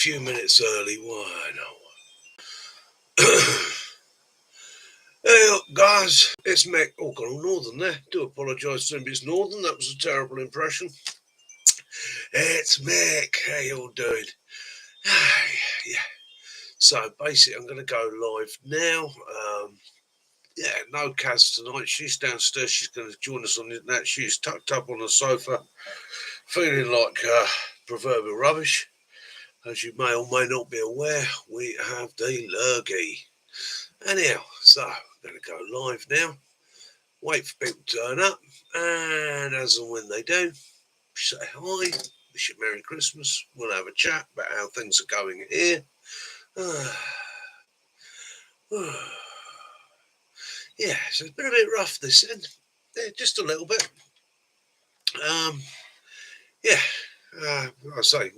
few minutes early. Why not? Hey, look, guys, it's Mick. Oh, got all northern there. Do apologise to anybody who's northern. That was a terrible impression. It's Mick. How you all doing? Yeah. So basically, I'm going to go live now. Yeah, no Kaz tonight. She's downstairs. She's going to join us on the internet. She's tucked up on the sofa, feeling like proverbial rubbish. As you may or may not be aware, we have the lurgy. Anyhow, so I'm going to go live now. Wait for people to turn up, and as and when they do, say hi, wish you Merry Christmas. We'll have a chat about how things are going here. Yeah, so it's been a bit rough this end, just a little bit. Yeah, I say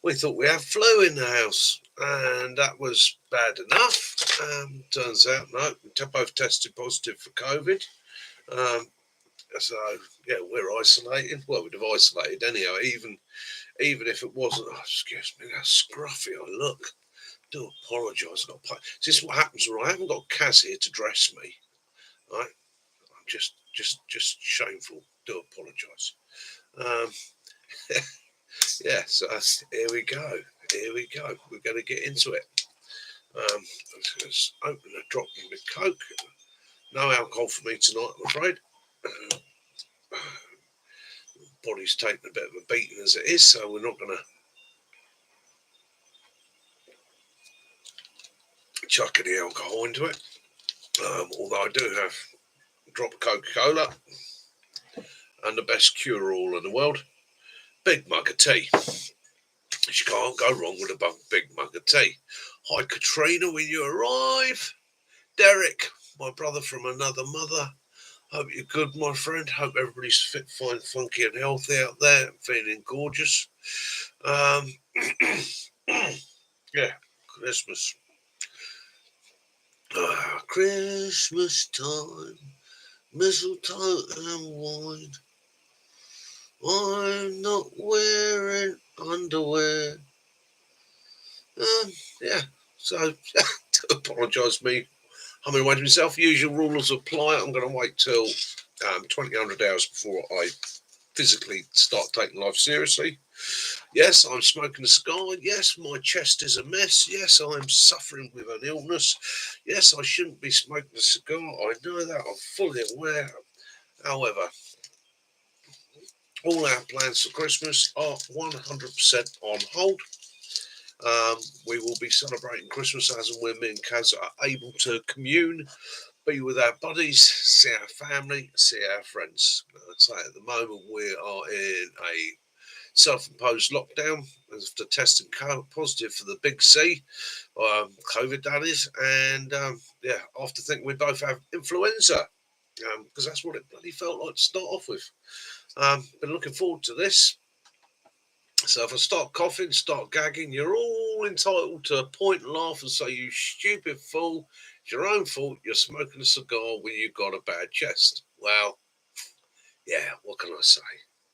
we thought we had flu in the house, and that was bad enough. Turns out, no, we both tested positive for COVID. So yeah, we're isolating. Well, we'd have isolated anyhow, even if it wasn't. Oh, excuse me, how scruffy I look. Do apologise. This is what happens when I haven't got Kaz here to dress me. Right, I'm just shameful. Do apologise. Um, yeah, so here we go. Here we go. We're going to get into it. Let's open a drop of Coke. No alcohol for me tonight, I'm afraid. Body's taking a bit of a beating as it is, so we're not going to chuck any alcohol into it. Although I do have a drop of Coca-Cola and the best cure-all in the world, big mug of tea. You can't go wrong with a big mug of tea. Hi, Katrina, when you arrive. Derek, my brother from another mother. Hope you're good, my friend. Hope everybody's fit, fine, funky, and healthy out there, feeling gorgeous. Yeah, Christmas. Christmas time, mistletoe and wine. I'm not wearing underwear. Yeah, so to apologise me. I'm going to wait to myself. Usual rules apply. I'm going to wait till 2000 hours before I physically start taking life seriously. Yes, I'm smoking a cigar. Yes, my chest is a mess. Yes, I'm suffering with an illness. Yes, I shouldn't be smoking a cigar. I know that. I'm fully aware. However, all our plans for Christmas are 100% on hold. We will be celebrating Christmas as and when me and Kaz are able to commune, be with our buddies, see our family, see our friends. I'd say at the moment we are in a self-imposed lockdown after testing positive for the big C, COVID that is, and yeah, after thinking we both have influenza, because that's what it bloody felt like to start off with. Been looking forward to this. So if I start coughing, start gagging, you're all entitled to point and laugh and say, you stupid fool, it's your own fault, you're smoking a cigar when you've got a bad chest. Well, yeah, what can I say?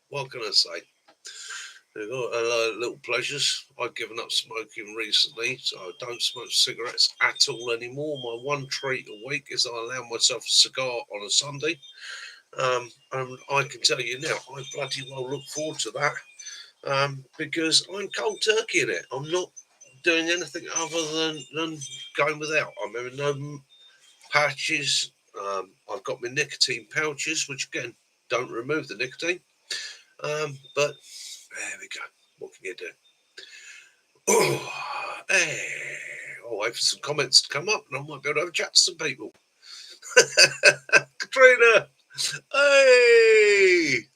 What can I say? They've got little pleasures. I've given up smoking recently, so I don't smoke cigarettes at all anymore. My one treat a week is I allow myself a cigar on a Sunday. And I can tell you now, I bloody well look forward to that. Because I'm cold turkey in it. I'm not doing anything other than going without. I'm having no patches. I've got my nicotine pouches, which again don't remove the nicotine. But there we go. What can you do? Oh, hey. I'll wait for some comments to come up, and I might be able to have a chat to some people. Katrina, hey.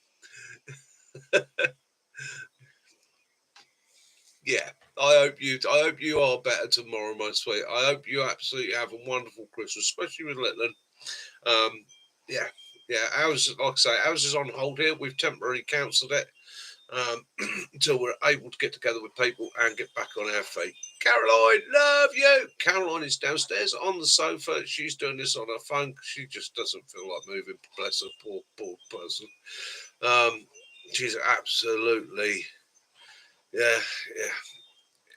Yeah, I hope you are better tomorrow, my sweet. I hope you absolutely have a wonderful Christmas, especially with Litland. Um, yeah, yeah. Ours, like I say, ours is on hold here. We've temporarily cancelled it until we're able to get together with people and get back on our feet. Caroline, love you. Caroline is downstairs on the sofa. She's doing this on her phone. She just doesn't feel like moving. Bless her, poor person. She's absolutely, yeah, yeah.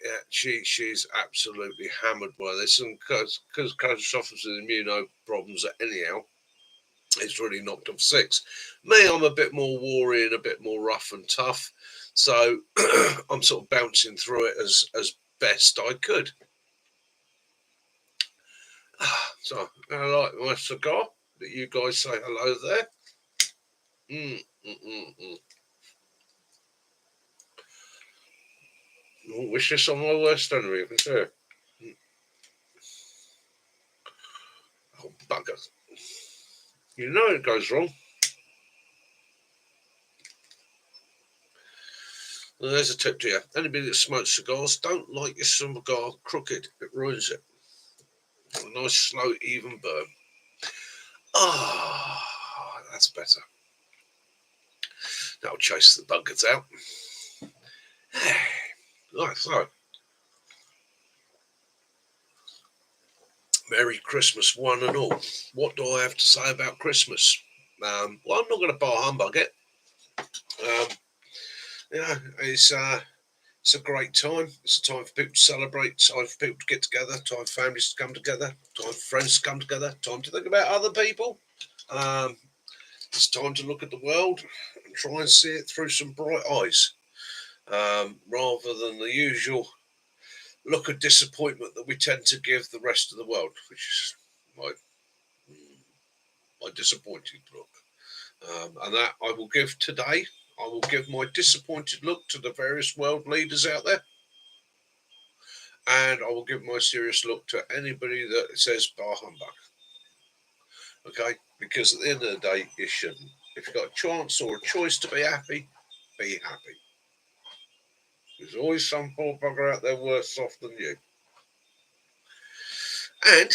Yeah, she's absolutely hammered by this, and because Coach suffers with immuno problems anyhow, it's really knocked off six. Me, I'm a bit more wary and a bit more rough and tough, so I'm sort of bouncing through it as best I could. So I like my cigar. That you guys say hello there. Mm, mm, mm, mm. I wish this on my worst enemy. You can see it. Oh, bugger. You know it goes wrong. Well, there's a tip to you. Anybody that smokes cigars, don't light your cigar crooked. It ruins it. A nice, slow, even burn. Ah, that's better. That'll chase the buggers out. Right, so Merry Christmas, one and all. What do I have to say about Christmas? Well, I'm not going to bar humbug it. Um, it's a great time. It's a time for people to celebrate, time for people to get together, time for families to come together, time for friends to come together, time to think about other people. Um, it's time to look at the world and try and see it through some bright eyes, rather than the usual look of disappointment that we tend to give the rest of the world, which is my, my disappointed look. And that I will give today. I will give my disappointed look to the various world leaders out there, and I will give my serious look to anybody that says bar humbug. Okay, because at the end of the day, you shouldn't. If you've got a chance or a choice to be happy, be happy. There's always some poor bugger out there worse off than you. And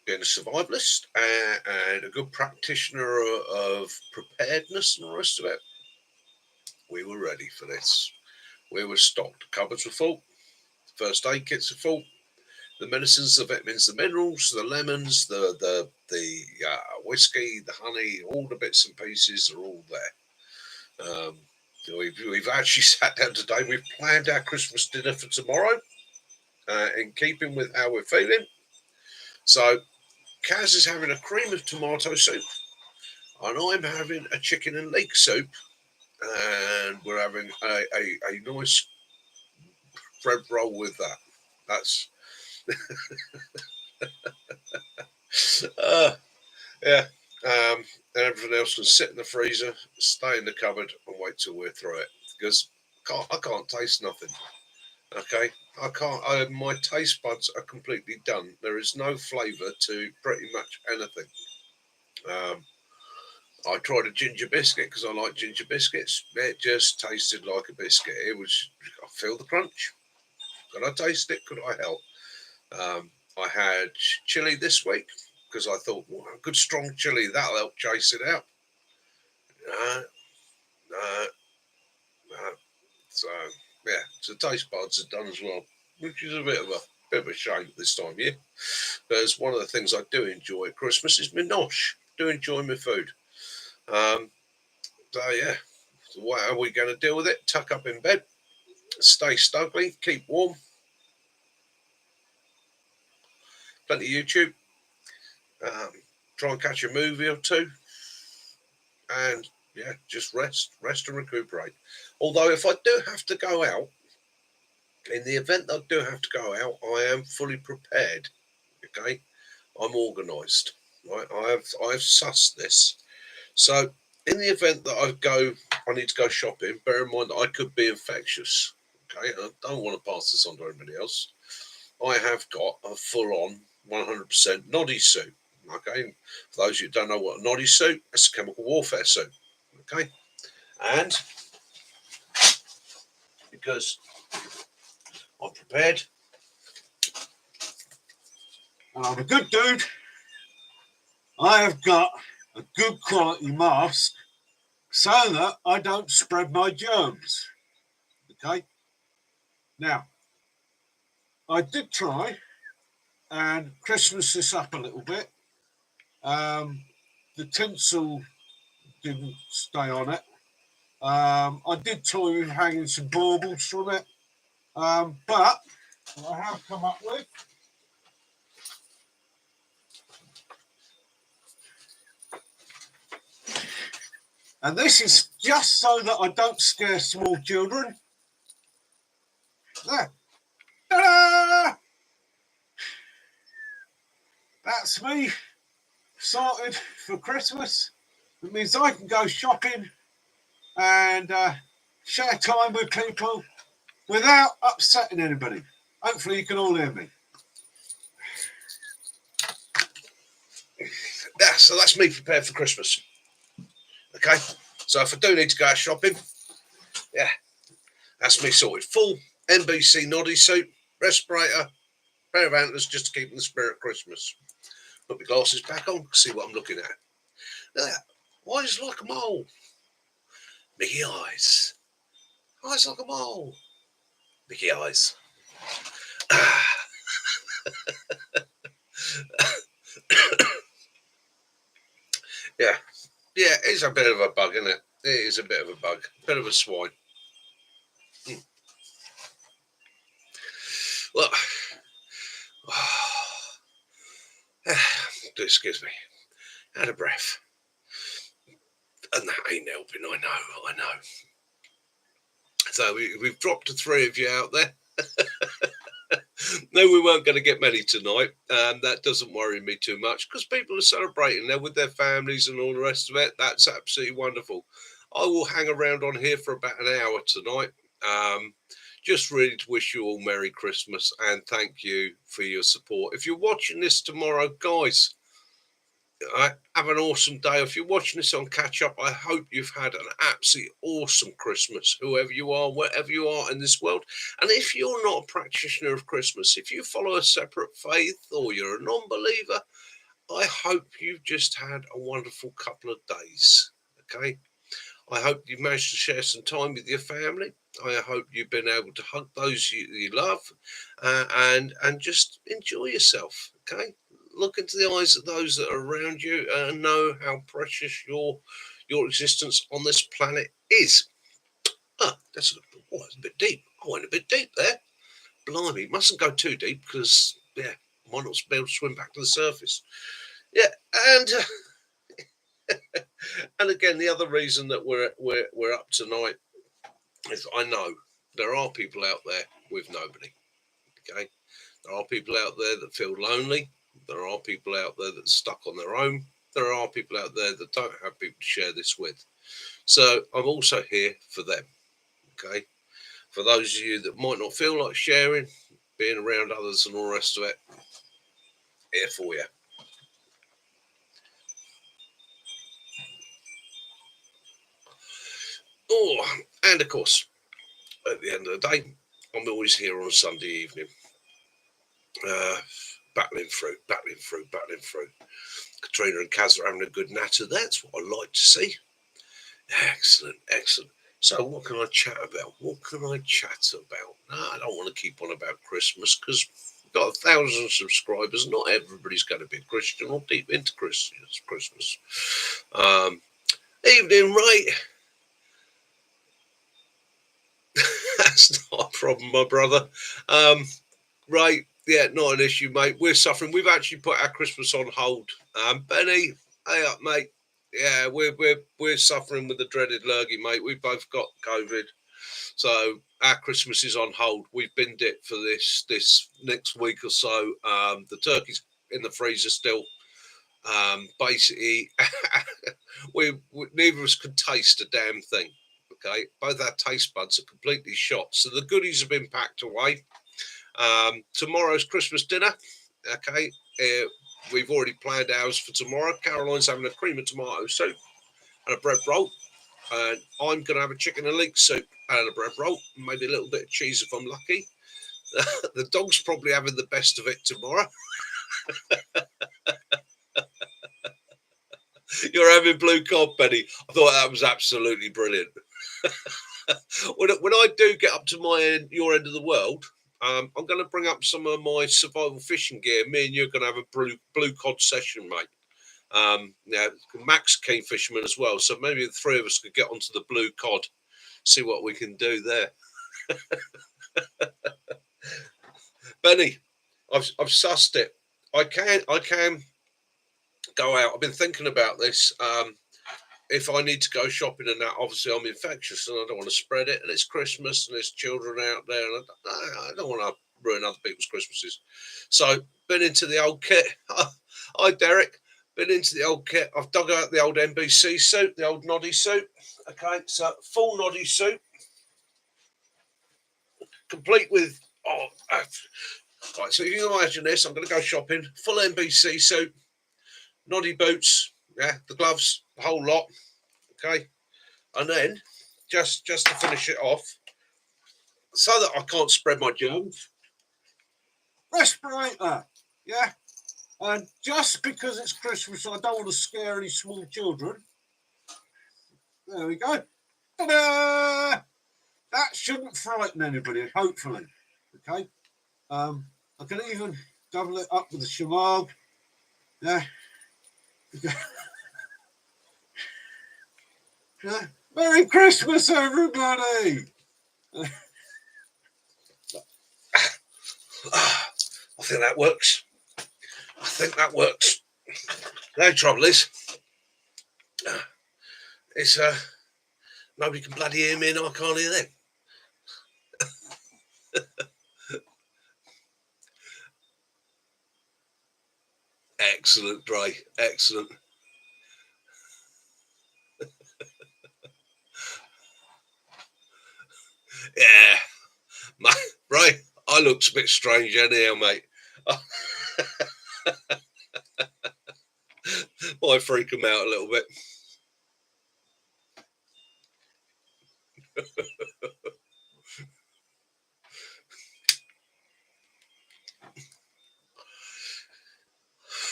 being a survivalist and a good practitioner of preparedness and the rest of it, we were ready for this. We were stocked. The cupboards were full. First aid kits are full. The medicines, the vitamins, the minerals, the lemons, the whiskey, the honey, all the bits and pieces are all there. We've actually sat down today. We've planned our Christmas dinner for tomorrow, in keeping with how we're feeling. So Kaz is having a cream of tomato soup, and I'm having a chicken and leek soup, and we're having a nice bread roll with that. That's uh, yeah. And everything else can sit in the freezer, stay in the cupboard, and wait till we're through it. Because I can't taste nothing. Okay, I can't. My taste buds are completely done. There is no flavour to pretty much anything. Um, I tried a ginger biscuit because I like ginger biscuits. It just tasted like a biscuit. It was. I feel the crunch. Could I taste it? Could I help? I had chili this week because I thought, well, a good strong chili that'll help chase it out. No, no, no. So yeah, so taste buds are done as well, which is a bit of a shame this time of year. Because one of the things I do enjoy at Christmas is my nosh. Do enjoy my food. Um, so yeah, so what are we going to deal with it? Tuck up in bed, stay snugly, keep warm, plenty of YouTube, um, try and catch a movie or two, and yeah, just rest and recuperate. Although if I do have to go out, in the event that I do have to go out, I am fully prepared. Okay, I'm organised. Right, I've sussed this. So in the event that I need to go shopping. Bear in mind that I could be infectious. Okay, I don't want to pass this on to anybody else. I have got a full-on 100% noddy suit. Okay, for those of you who don't know what a noddy suit, it's a chemical warfare suit. Okay, and because I'm prepared and I'm a good dude, I have got a good quality mask so that I don't spread my germs. Okay, now I did try and Christmas this up a little bit. The tinsel didn't stay on it. I did toy with hanging some baubles from it. But I have come up with and this is just so that I don't scare small children. There. Ta-da! That's me sorted for Christmas. It means I can go shopping and share time with people without upsetting anybody. Hopefully you can all hear me. Yeah, so that's me prepared for Christmas. Okay, so if I do need to go out shopping, yeah, that's me sorted. Full NBC noddy suit, respirator, pair of antlers just to keep in the spirit of Christmas. Put my glasses back on, see what I'm looking at. Now, eyes like a mole. Mickey eyes. Eyes like a mole. Mickey eyes. Yeah. Yeah, it's a bit of a bug, isn't it? It is a bit of a bug. Bit of a swine. Look. Excuse me. Out of breath. And that ain't helping, I know. So we've dropped to 3 of you out there. No, we weren't going to get many tonight. That doesn't worry me too much because people are celebrating. They're with their families and all the rest of it. That's absolutely wonderful. I will hang around on here for about an hour tonight. Just really to wish you all Merry Christmas and thank you for your support. If you're watching this tomorrow, guys, have an awesome day. If you're watching this on catch up, I hope you've had an absolutely awesome Christmas, whoever you are, wherever you are in this world. And if you're not a practitioner of Christmas, if you follow a separate faith or you're a non-believer, I hope you've just had a wonderful couple of days. Okay. I hope you've managed to share some time with your family. I hope you've been able to hug those you love and just enjoy yourself. Okay. Look into the eyes of those that are around you and know how precious your existence on this planet is. That's a bit deep. I went a bit deep there. Blimey, mustn't go too deep because might not be able to swim back to the surface. Yeah, and and again, the other reason that we're up tonight is I know there are people out there with nobody. Okay, there are people out there that feel lonely. There are people out there that are stuck on their own. There are people out there that don't have people to share this with. So I'm also here for them. Okay, for those of you that might not feel like sharing, being around others and all the rest of it, here for you. Oh, and of course, at the end of the day, I'm always here on a Sunday evening, battling through. Katrina and Kaz are having a good natter. That's what I like to see. Excellent. So what can I chat about? No, I don't want to keep on about Christmas because we've got 1,000 subscribers. Not everybody's going to be Christian or deep into Christmas. Evening, right? That's not a problem, my brother. Right, yeah, not an issue, mate. We're suffering. We've actually put our Christmas on hold. Benny, hey up, mate. Yeah, we're suffering with the dreaded lurgy, mate. We've both got COVID, so our Christmas is on hold. We've binned it for this next week or so. The turkey's in the freezer still. Basically, we neither of us could taste a damn thing. Okay, both our taste buds are completely shot. So the goodies have been packed away. Tomorrow's Christmas dinner. Okay, we've already planned ours for tomorrow. Caroline's having a cream of tomato soup and a bread roll. And I'm going to have a chicken and leek soup and a bread roll. Maybe a little bit of cheese if I'm lucky. The dog's probably having the best of it tomorrow. You're having blue cod, Benny. I thought that was absolutely brilliant. When I do get up to your end of the world, I'm going to bring up some of my survival fishing gear. Me and you are going to have a blue cod session, mate. Now, Mac's keen fisherman as well, so maybe the 3 of us could get onto the blue cod, see what we can do there. Benny, I've sussed it. I can go out. I've been thinking about this. If I need to go shopping and that, obviously I'm infectious and I don't want to spread it. And it's Christmas and there's children out there, and I don't want to ruin other people's Christmases. So been into the old kit. Hi Derek. Been into the old kit. I've dug out the old NBC suit, the old noddy suit. Okay, so full noddy suit, complete with right. So you can imagine this. I'm going to go shopping. Full NBC suit, noddy boots, yeah, the gloves, the whole lot. Okay, and then just to finish it off, so that I can't spread my germs, respirator. Yeah, and just because it's Christmas, I don't want to scare any small children. There we go. Ta-da! That shouldn't frighten anybody, hopefully. Okay. I can even double it up with a shamag. Yeah. Yeah. Merry Christmas, everybody! I think that works. The trouble is, it's nobody can bloody hear me and I can't hear them. Excellent, Dre. Excellent. Yeah, mate. Ray, I looks a bit strange anyhow, mate. Might freak them out a little bit.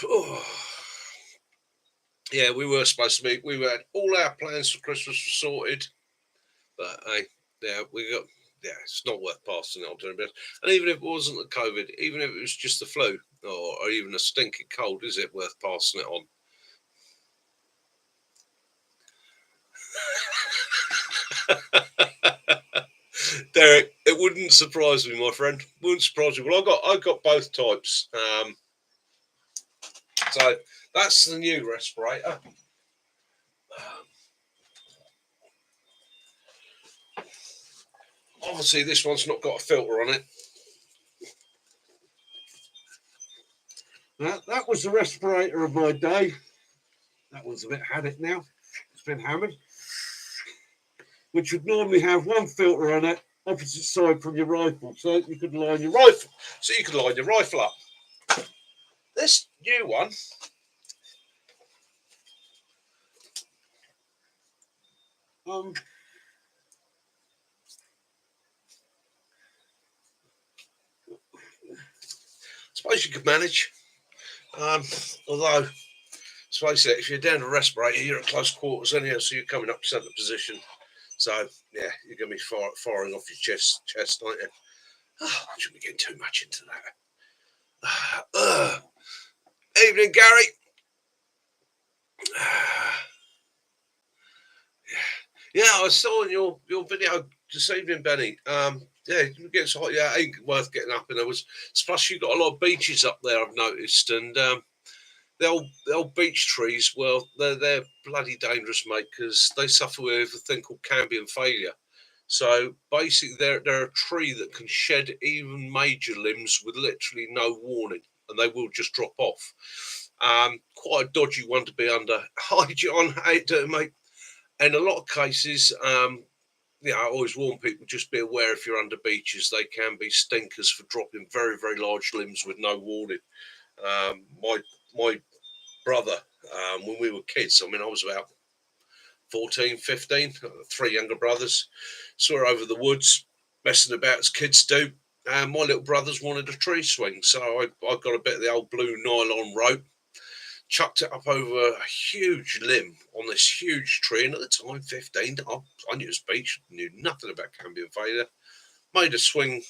Oh. Yeah, we were supposed to be. We had all our plans for Christmas sorted, but hey, yeah, we got. Yeah, it's not worth passing it on to anybody else. And even if it wasn't the COVID, even if it was just the flu or even a stinking cold, is it worth passing it on? Derek, it wouldn't surprise me, my friend. Wouldn't surprise me. Well, I got both types. So that's the new respirator. Obviously, this one's not got a filter on it. That was the respirator of my day. That one's a bit had it now. It's been hammered. Which would normally have one filter on it, opposite side from your rifle, so you could line your rifle. So you could line your rifle up. This new one. Suppose you could manage. Although, let's face it, if you're down a respirator, you're at close quarters anyhow, so you're coming up centre position. So, yeah, you're going to be firing off your chest, aren't you? Oh, I shouldn't be getting too much into that. Evening, Gary. Yeah, I saw in your video this evening, Benny. Yeah, it gets hot. Yeah, it ain't worth getting up. And there was, plus you got a lot of beaches up there, I've noticed, and the old beech trees. Well, they're bloody dangerous, mate, because they suffer with a thing called cambium failure. So basically, they're a tree that can shed even major limbs with literally no warning, and they will just drop off. Quite a dodgy one to be under. Hi, John. How you doing, mate? In a lot of cases, I always warn people, just be aware if you're under beaches, they can be stinkers for dropping very, very large limbs with no warning. My brother, when we were kids, I mean, I was about 14, 15, three younger brothers, so we're over the woods, messing about as kids do. And my little brothers wanted a tree swing, so I got a bit of the old blue nylon rope, chucked it up over a huge limb on this huge tree. And at the time, 15, I knew it was beach, knew nothing about cambium failure. Made a swing.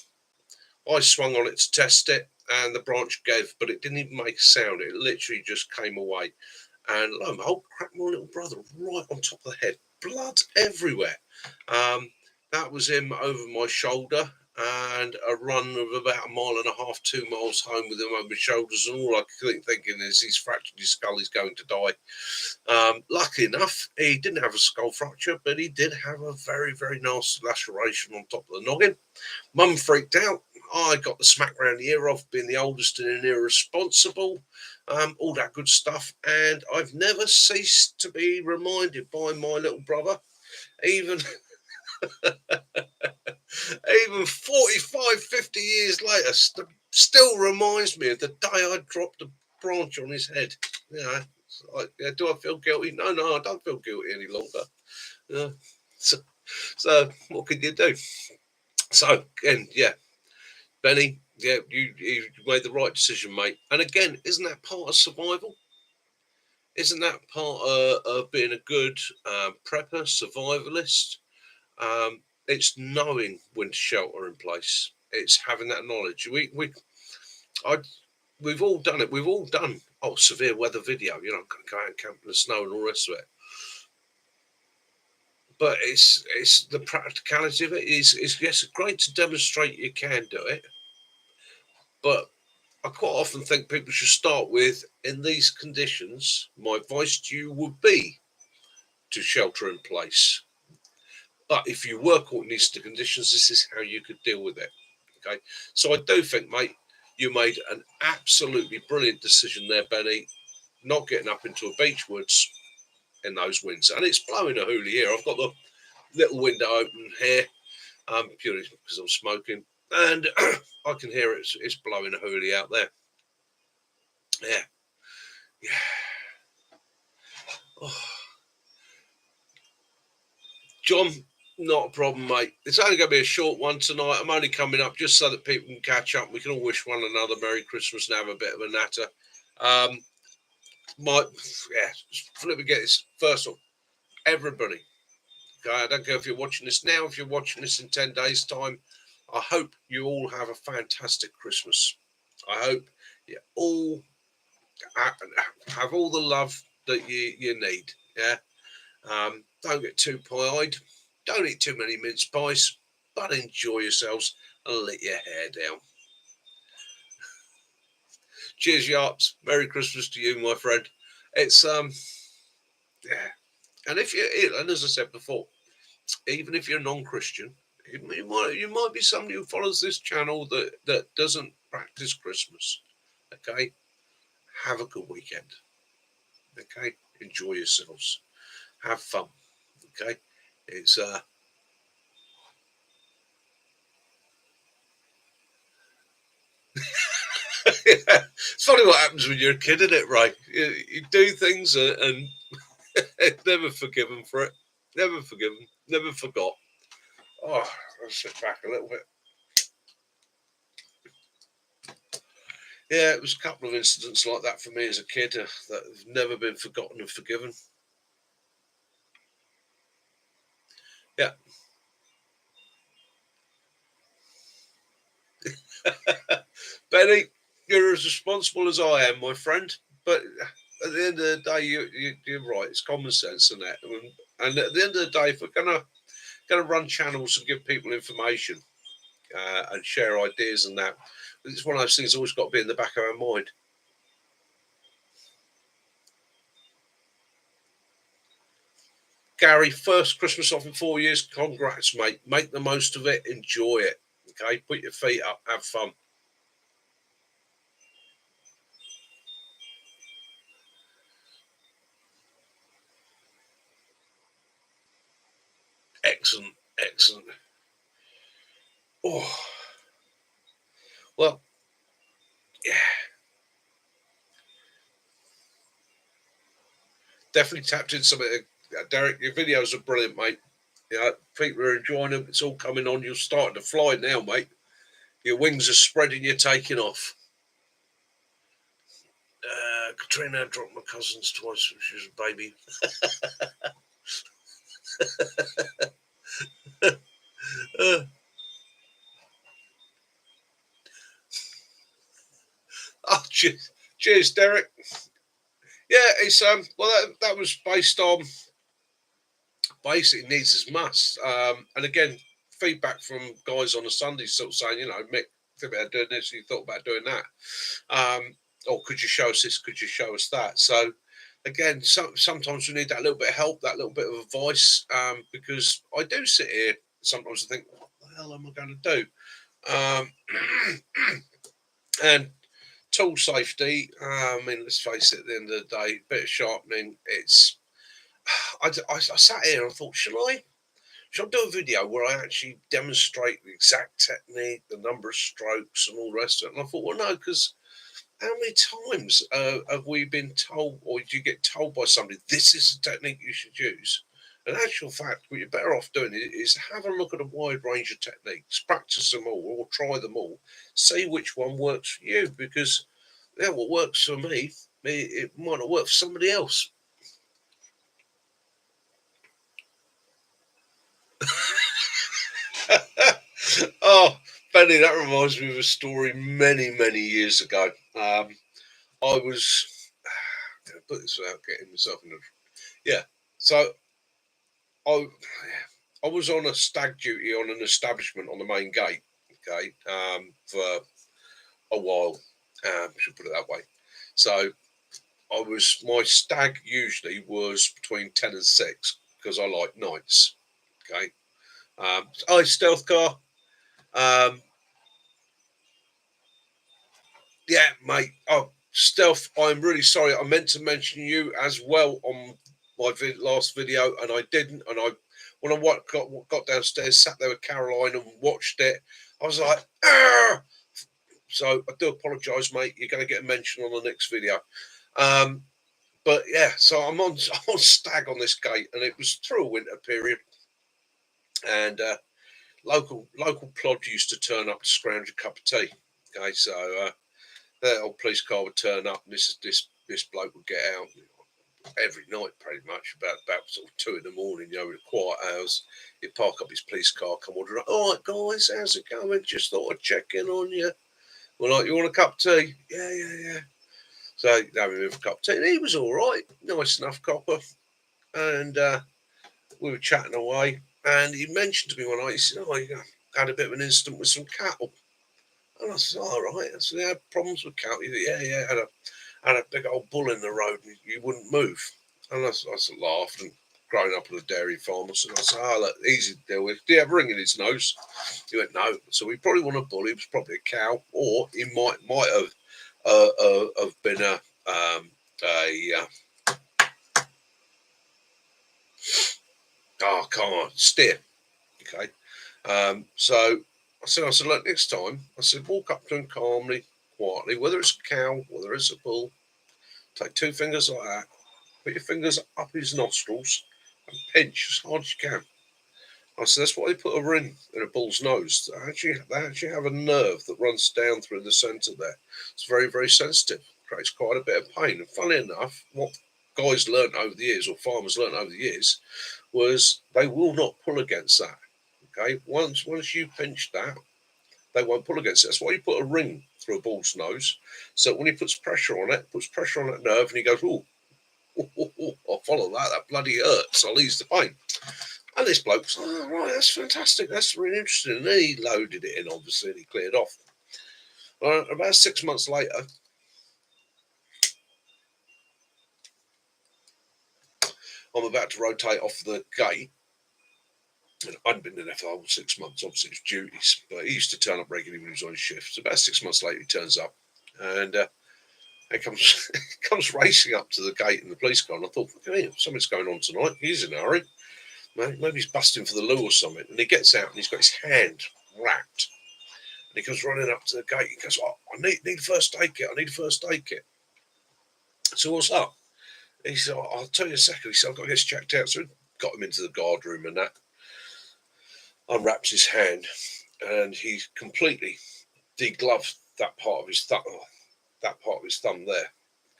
I swung on it to test it, and the branch gave, but it didn't even make a sound. It literally just came away. And lo and behold, cracked my little brother right on top of the head. Blood everywhere. That was him over my shoulder. and a run of about a mile and a half, 2 miles home with him over his shoulders. And all I keep thinking is he's fractured his skull, he's going to die. Lucky enough, he didn't have a skull fracture, but he did have a very, very nasty laceration on top of the noggin. Mum freaked out. I got the smack round the ear off, being the oldest and irresponsible, all that good stuff. And I've never ceased to be reminded by my little brother, even even 45, 50 years later, still reminds me of the day I dropped a branch on his head. You know, like, yeah, do I feel guilty? No, I don't feel guilty any longer. Yeah. So, so what can you do? So again, yeah, Benny, yeah, you made the right decision, mate. And again, isn't that part of survival? Isn't that part of being a good prepper, survivalist? It's knowing when to shelter in place. It's having that knowledge. I, we've all done it. We've all done severe weather video. You know, go out and camp in the snow and all the rest of it. But it's the practicality of it is yes, great to demonstrate you can do it, but I quite often think people should start with, in these conditions, my advice to you would be to shelter in place. But if you were caught in these conditions, this is how you could deal with it. Okay. So I do think, mate, you made an absolutely brilliant decision there, Benny, not getting up into a beach woods in those winds. And it's blowing a hoolie here. I've got the little window open here, purely because I'm smoking. And I can hear it's blowing a hoolie out there. Yeah. Yeah. Oh. John, not a problem, mate. It's only going to be a short one tonight. I'm only coming up just so that people can catch up. We can all wish one another Merry Christmas and have a bit of a natter. Um, let me get this. First of all, everybody, okay, I don't care if you're watching this now, if you're watching this in 10 days' time, I hope you all have a fantastic Christmas. I hope you all have all the love that you need. Yeah. Don't get too pie-eyed. Don't eat too many mince pies, but enjoy yourselves and let your hair down. Cheers, Yarps. Merry Christmas to you, my friend. It's yeah. And if you, and as I said before, even if you're non-Christian, you might be somebody who follows this channel that doesn't practice Christmas. Okay, have a good weekend. Okay, enjoy yourselves. Have fun. Okay, it's yeah. It's funny what happens when you're a kid, isn't it, Ray? You do things and never forgiven for it. Never forgiven. Never forgot. Oh, I'll sit back a little bit. Yeah, it was a couple of incidents like that for me as a kid that have never been forgotten and forgiven. Yeah. Benny, you're as responsible as I am, my friend. But at the end of the day, you're right. It's common sense and that. And at the end of the day, if we're gonna run channels and give people information and share ideas and that, it's one of those things always got to be in the back of our mind. Gary, first Christmas off in 4 years. Congrats, mate. Make the most of it. Enjoy it. Okay, put your feet up. Have fun. Excellent, excellent. Oh, well, yeah, definitely tapped in some of it. Derek, your videos are brilliant, mate. Yeah, people are enjoying them. It's all coming on. You're starting to fly now, mate. Your wings are spreading. You're taking off. Katrina dropped my cousins twice when she was a baby. uh, oh, cheers, Derek. Yeah, it's well that was based on basic needs as must. And again, feedback from guys on a Sunday sort of saying, you know, Mick, think about doing this, you thought about doing that. Or could you show us this? Could you show us that? So again, sometimes we need that little bit of help, that little bit of advice, because I do sit here sometimes and think, what the hell am I going to do? And tool safety, I mean, let's face it, at the end of the day, bit of sharpening, it's, I sat here and I thought, should I do a video where I actually demonstrate the exact technique, the number of strokes and all the rest of it? And I thought, well, no, because how many times have we been told, or do you get told by somebody, this is the technique you should use? In actual fact, what you're better off doing is have a look at a wide range of techniques, practice them all, or try them all, see which one works for you. Because yeah, what works for me, it might not work for somebody else. Oh, Benny, that reminds me of a story many, many years ago. I was gonna put this without getting myself in a yeah. So I I was on a stag duty on an establishment on the main gate, okay, for a while. Should put it that way. So my stag usually was between 10 and 6 because I like nights. Okay. Stealth car. Um, Yeah, mate. Oh, Stealth, I'm really sorry. I meant to mention you as well on my last video, and I didn't. And when I got downstairs, sat there with Caroline and watched it, I was like, "Arr!" So I do apologise, mate. You're going to get a mention on the next video. Um, but yeah, so I'm on stag on this gate, and it was through a winter period, and local plod used to turn up to scrounge a cup of tea. Okay, so the old police car would turn up, and this bloke would get out every night, pretty much about sort of 2 in the morning, in the quiet hours. He'd park up his police car, come on, all right, guys, how's it going? Just thought I'd check in on you. Well, like, you want a cup of tea? Yeah, yeah, yeah. So have him with a cup of tea, and he was all right, nice enough copper, and we were chatting away, and he mentioned to me one night, he said, "Oh, you had a bit of an incident with some cattle." And I said, "All right." I said, "You had problems with cattle?" He said, "Yeah, yeah, had a big old bull in the road and you wouldn't move." And I sort of laughed, and growing up on a dairy farm, I said, "Oh, look, easy to deal with. Do you have a ring in his nose?" He went, "No." So we probably want a bull. He was probably a cow, or he might have been a come on, steer. Okay. So I said, look, next time, I said, walk up to him calmly, quietly, whether it's a cow, whether it's a bull, take 2 fingers like that, put your fingers up his nostrils and pinch as hard as you can. I said, that's why they put a ring in a bull's nose. They actually have a nerve that runs down through the centre there. It's very, very sensitive. Creates quite a bit of pain. And funny enough, what guys learnt over the years, or farmers learnt over the years, was they will not pull against that. Okay, once you pinch that, they won't pull against it. That's why you put a ring through a bull's nose, so when he puts pressure on it, puts pressure on that nerve, and he goes, "Oh, I'll follow that. That bloody hurts. I'll ease the pain." And this bloke's, "Oh, right, that's fantastic. That's really interesting." And then he loaded it in, obviously, and he cleared off. About 6 months later, I'm about to rotate off the gate. And I'd been in there for the whole 6 months, obviously, it's duties. But he used to turn up regularly when he was on his shift. So about 6 months later, he turns up, and he comes comes racing up to the gate in the police car. And I thought, okay, something's going on tonight. He's in a hurry. Maybe he's busting for the loo or something. And he gets out and he's got his hand wrapped. And he comes running up to the gate. He goes, "Oh, I need a first aid kit. I need a first aid kit." So what's up? He said, "I'll tell you in a second." He said, "I've got to get this checked out." So we got him into the guard room and that. Unwraps his hand, and he completely degloved that part of his thumb. That part of his thumb there.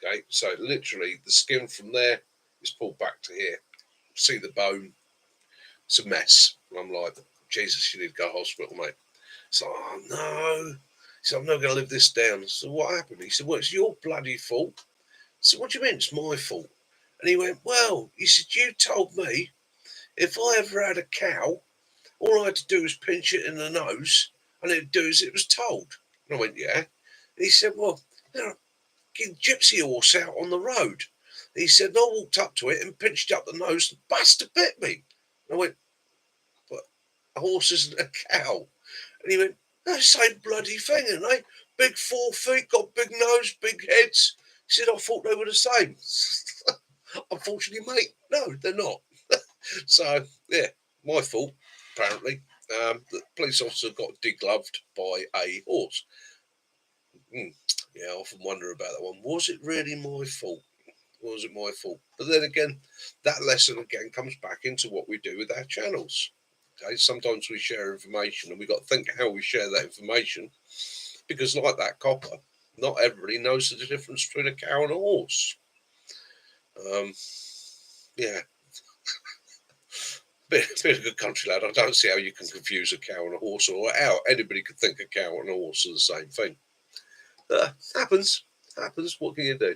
Okay, so literally the skin from there is pulled back to here. See the bone? It's a mess. And I'm like, Jesus, you need to go to hospital, mate. So, oh no. He said, "I'm not going to live this down." So what happened? He said, "Well, it's your bloody fault." I said, "What do you mean it's my fault?" And he went, "Well," he said, "you told me if I ever had a cow, All I had to do was pinch it in the nose, and it'd do as it was told. And I went, yeah. And he said, well, you know, get gypsy horse out on the road. And he said, and I walked up to it and pinched up the nose, and bastard bit me. And I went, but a horse isn't a cow. And he went, no, same bloody thing, and they big 4 feet, got big nose, big heads. He said, I thought they were the same. Unfortunately, mate, no, they're not. So, yeah, my fault, apparently. The police officer got degloved by a horse. Yeah, I often wonder about that one. Was it really my fault? Was it my fault? But then again, that lesson again comes back into what we do with our channels. Okay, sometimes we share information and we've got to think how we share that information because, like that copper, not everybody knows the difference between a cow and a horse. Yeah, bit of a country lad. I don't see how you can confuse a cow and a horse, or how anybody could think a cow and a horse are the same thing. Happens. Happens. What can you do?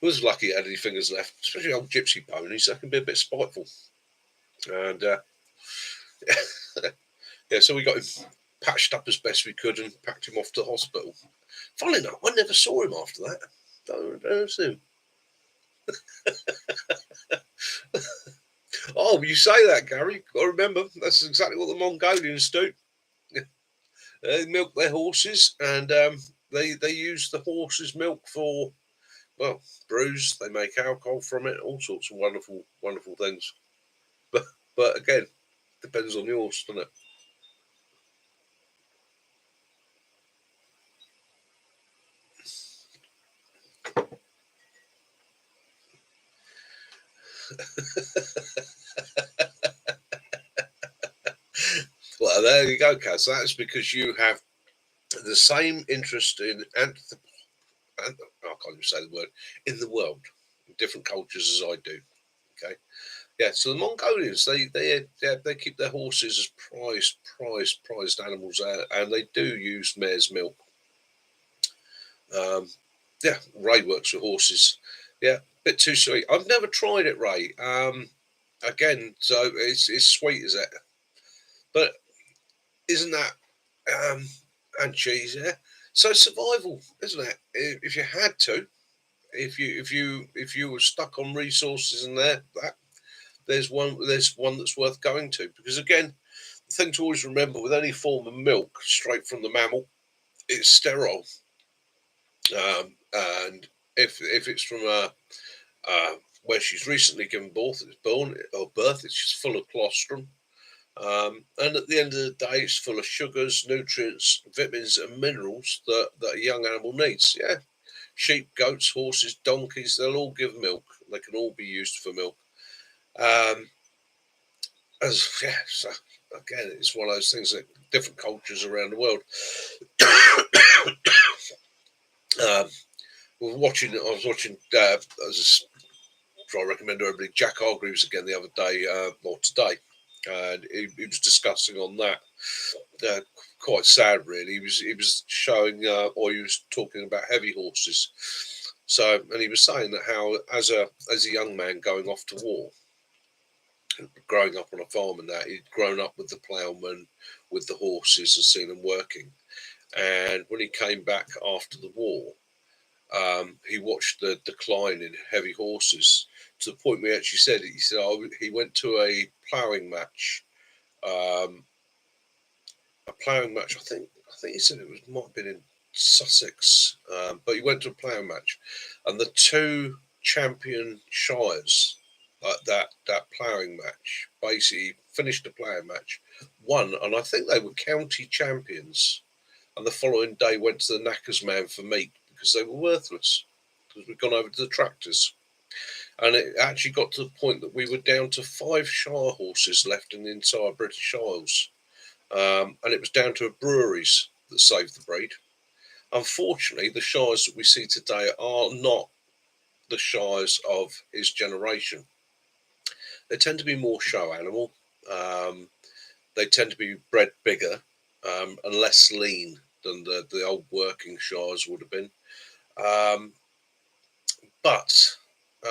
He was lucky he had any fingers left, especially old gypsy ponies. They can be a bit spiteful. And yeah, so we got him patched up as best we could and packed him off to the hospital. Funnily enough, I never saw him after that. Don't see him. Oh, you say that, Gary. I remember that's exactly what the Mongolians do. They milk their horses, and they use the horse's milk for, well, brews. They make alcohol from it, all sorts of wonderful things. But again, depends on the horse, doesn't it? Well, there you go, Kaz. That's because you have the same interest in I can't even say the word, in the world, in different cultures as I do. Okay, yeah. So the Mongolians, they keep their horses as prized animals, and they do use mare's milk. Um, yeah, Ray works with horses. Yeah, bit too sweet. I've never tried it, Ray. Again, so it's sweet, is it? But isn't that um, and cheese? Yeah. So survival, isn't it? If you had to, if you were stuck on resources and that there's one that's worth going to, because again, the thing to always remember with any form of milk straight from the mammal, it's sterile, and if it's from a where she's recently given birth, it's just full of colostrum. And at the end of the day, it's full of sugars, nutrients, vitamins, and minerals that a young animal needs. Yeah, sheep, goats, horses, donkeys, they'll all give milk. They can all be used for milk. Um, so again, it's one of those things that different cultures around the world. um, I was watching. I was trying to recommend to everybody Jack Hargreaves again the other day, or today, and he was discussing on that. Uh, Quite sad, really. He was showing, or he was talking about heavy horses. So, and he was saying that how, as a young man going off to war, growing up on a farm and that, he'd grown up with the ploughman, with the horses, and seen them working. And when he came back after the war, he watched the decline in heavy horses to the point where he actually said it. He said, oh, he went to ploughing match, um, a ploughing match. I think he said might have been in Sussex, but he went to a ploughing match, and the two champion shires that ploughing match basically finished the ploughing match, won, and I think they were county champions. And the following day went to the knackers man for meat because they were worthless because we'd gone over to the tractors. And it actually got to the point that we were down to 5 shire horses left in the entire British Isles. And it was down to breweries that saved the breed. Unfortunately, the shires that we see today are not the shires of his generation. They tend to be more show animal. Um, they tend to be bred bigger and less lean than the old working shires would have been. Um, but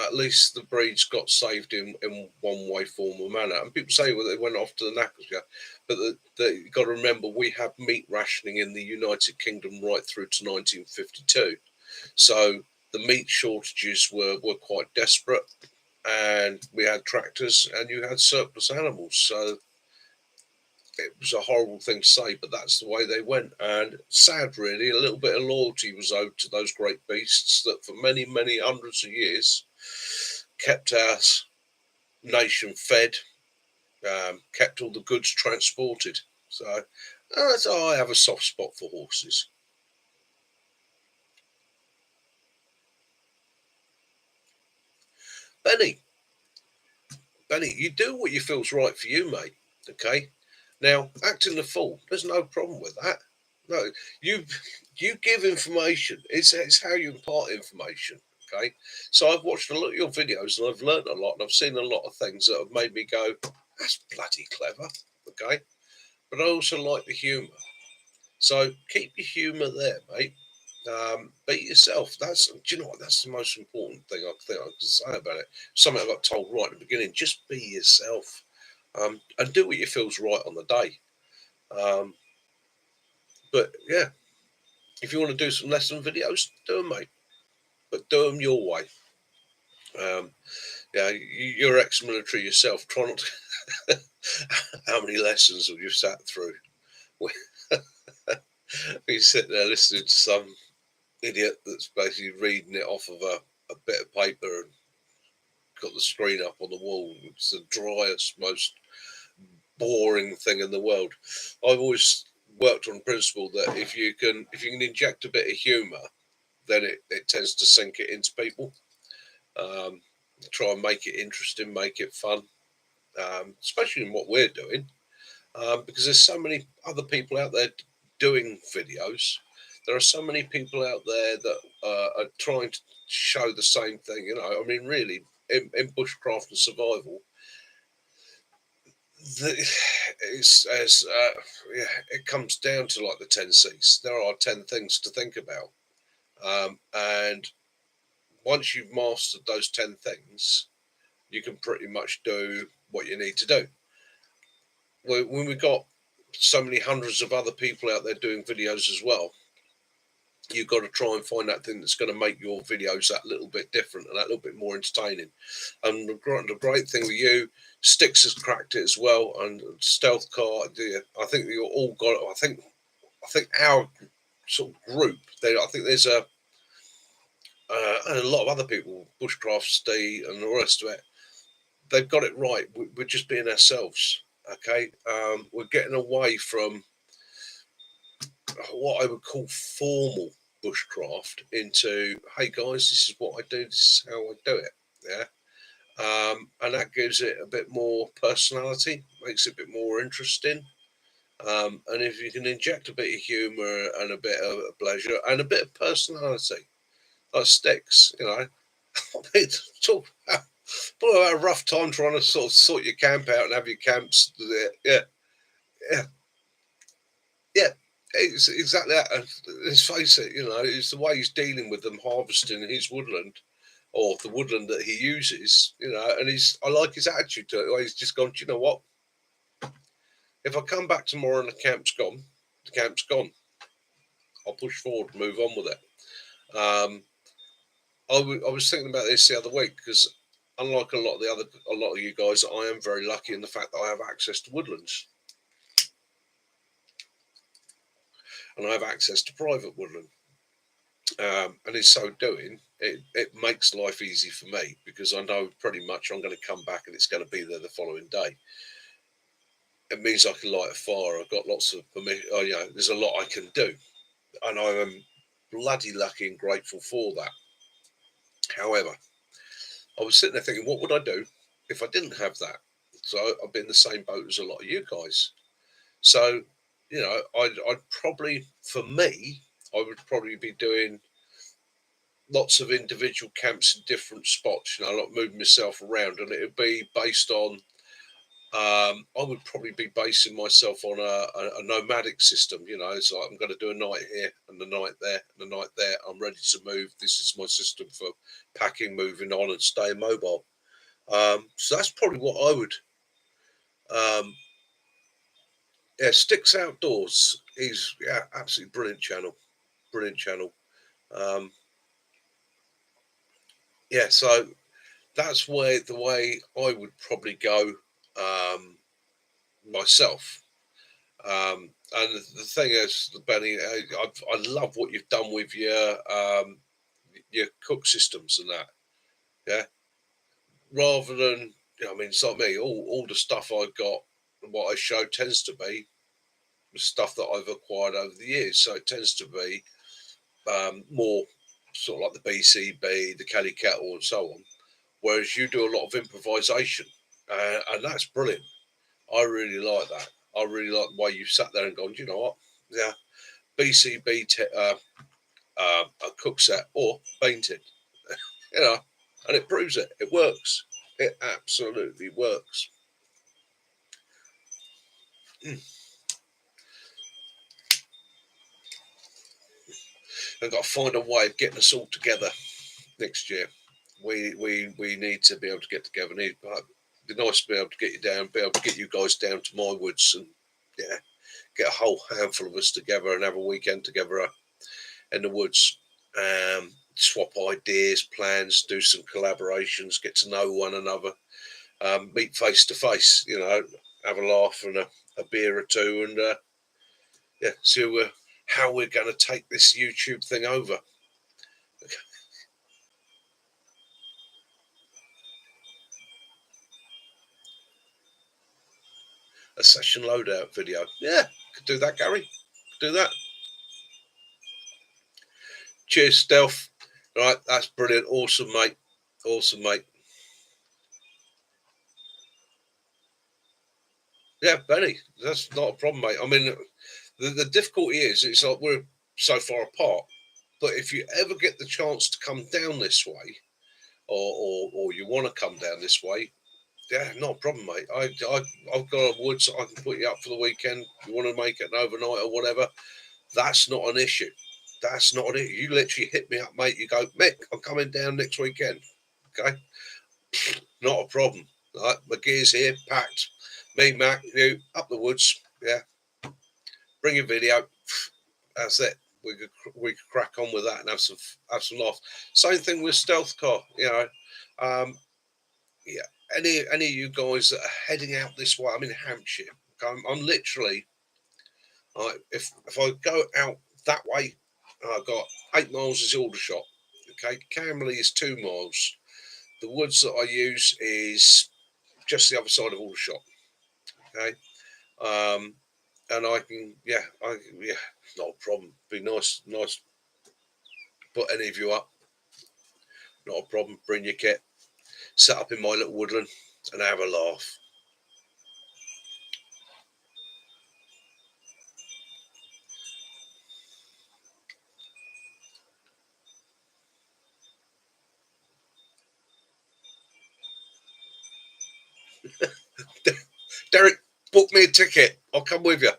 at least the breeds got saved in one way, form, or manner. And people say, well, they went off to the knackers, yeah. But you got to remember, we had meat rationing in the United Kingdom right through to 1952. So the meat shortages were quite desperate, and we had tractors, and you had surplus animals. So it was a horrible thing to say, but that's the way they went. And sad, really, a little bit of loyalty was owed to those great beasts that for many, many hundreds of years kept our nation fed, kept all the goods transported. So I have a soft spot for horses. Benny, Benny, you do what you feel's right for you, mate. Okay. Now, acting the fool, there's no problem with that. No, you you give information. It's how you impart information. Okay. So I've watched a lot of your videos and I've learned a lot and I've seen a lot of things that have made me go, that's bloody clever. Okay. But I also like the humour. So keep your humour there, mate. Be yourself. Do you know what? That's the most important thing I think I can say about it. Something I got told right at the beginning. Just be yourself, and do what you feels right on the day. Um, but yeah, if you want to do some lesson videos, do them, mate. But do them your way. Um, yeah, you're ex-military yourself. Try not to. How many lessons have you sat through? You sit there listening to some idiot that's basically reading it off of a bit of paper and got the screen up on the wall. It's the driest, most boring thing in the world. I've always worked on principle that if you can inject a bit of humour, then it tends to sink it into people. Um, Try and make it interesting, make it fun, especially in what we're doing, because there's so many other people out there doing videos. There are so many people out there that are trying to show the same thing. I mean, really, in bushcraft and survival, the, it's as yeah, it comes down to like the 10 C's. There are 10 things to think about, and once you've mastered those 10 things, you can pretty much do what you need to do. When we've got so many hundreds of other people out there doing videos as well, you've got to try and find that thing that's going to make your videos that little bit different and that little bit more entertaining. And the great thing with you, Sticks has cracked it as well, and Stealth Car. I think you all got it. I think our sort of group. I think there's and a lot of other people, Bushcraft, Steve, and the rest of it. They've got it right. We're just being ourselves. Okay, we're getting away from what I would call formal bushcraft into, hey guys, this is what I do, this is how I do it. Yeah. And that gives it a bit more personality, makes it a bit more interesting. And if you can inject a bit of humour and a bit of pleasure and a bit of personality, like Sticks, I mean, talk about a rough time trying to sort of sort your camp out and have your camps. Yeah, yeah, yeah, it's exactly that. And let's face it, it's the way he's dealing with them harvesting his woodland or the woodland that he uses, and I like his attitude to it. He's just gone, do you know what? If I come back tomorrow and the camp's gone. I'll push forward, move on with it. I was thinking about this the other week because unlike a lot of you guys, I am very lucky in the fact that I have access to woodlands and I have access to private woodland. And in so doing, it makes life easy for me because I know pretty much I'm going to come back and it's going to be there the following day. It means I can light a fire. I've got lots of permission. Oh, there's a lot I can do, and I am bloody lucky and grateful for that. However, I was sitting there thinking, what would I do if I didn't have that? So I've been in the same boat as a lot of you guys. So, I'd probably, for me, I would probably be doing lots of individual camps in different spots, like moving myself around, and it would be based on I would probably be basing myself on a nomadic system. You know, it's like I'm going to do a night here and the night there and the night there. I'm ready to move. This is my system for packing, moving on, and staying mobile. So that's probably what I would. Um, yeah, Sticks Outdoors is absolutely brilliant channel, brilliant channel. Um, yeah, so that's where the way I would probably go myself. And the thing is, Benny, I love what you've done with your cook systems and that. Yeah, rather than I mean, it's like me. All the stuff I've got, what I show tends to be stuff that I've acquired over the years. So it tends to be more sort of like the BCB, the Kelly Kettle, and so on. Whereas you do a lot of improvisation, and that's brilliant. I really like that. I really like the way you sat there and gone. You know what? Yeah, BCB a cook set or painted, you know, and it proves it. It works. It absolutely works. Mm. I've got to find a way of getting us all together next year. We need to be able to get together. It'd be nice to be able to get you down, be able to get you guys down to my woods, and yeah, get a whole handful of us together and have a weekend together in the woods. Swap ideas, plans, do some collaborations, get to know one another, meet face to face, you know, have a laugh and a beer or two, and yeah, see how we're going to take this YouTube thing over. A session loadout video. Yeah, could do that, Gary. Do that. Cheers, Stealth. Right, that's brilliant. Awesome, mate. Awesome, mate. Yeah, Benny, that's not a problem, mate. I mean, the difficulty is it's like we're so far apart. But if you ever get the chance to come down this way, or you want to come down this way, yeah, not a problem, mate. I've got a woods I can put you up for the weekend. If you want to make it an overnight or whatever, that's not an issue. That's not an issue. You literally hit me up, mate. You go, Mick, I'm coming down next weekend. Okay, not a problem. Right, my gear's here, packed. Me, Mac, you up the woods. Yeah, bring your video. That's it. We could crack on with that and have some laughs. Same thing with stealth car. You know, um, yeah. Any of you guys that are heading out this way, I'm in Hampshire. I'm literally if I go out that way, I've got 8 miles is Aldershot. Okay, Camberley is 2 miles. The woods that I use is just the other side of Aldershot. Okay, um, and I can yeah, not a problem. Be nice to put any of you up. Not a problem. Bring your kit, set up in my little woodland, and have a laugh. Derek, book me a ticket. I'll come with you.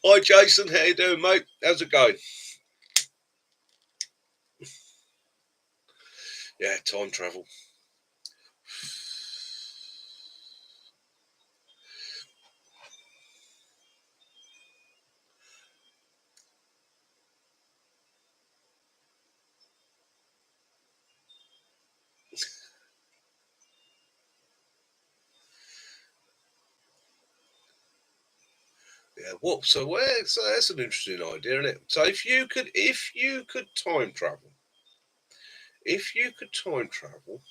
Hi, Jason. How you doing, mate? How's it going? Yeah, time travel. Yeah. What? So that's an interesting idea, isn't it? So if you could time travel, if you could time travel,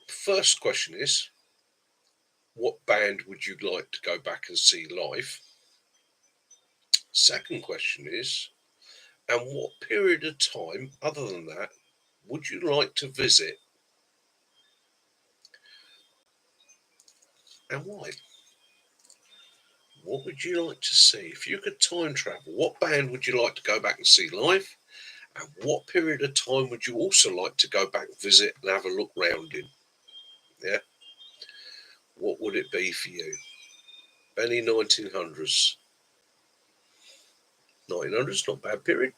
first question is, what band would you like to go back and see live? Second question is, and what period of time, other than that, would you like to visit and why? What would you like to see? If you could time travel, what band would you like to go back and see live? And what period of time would you also like to go back, visit, and have a look round in? Yeah. What would it be for you? Benny, 1900s. 1900s, not a bad period.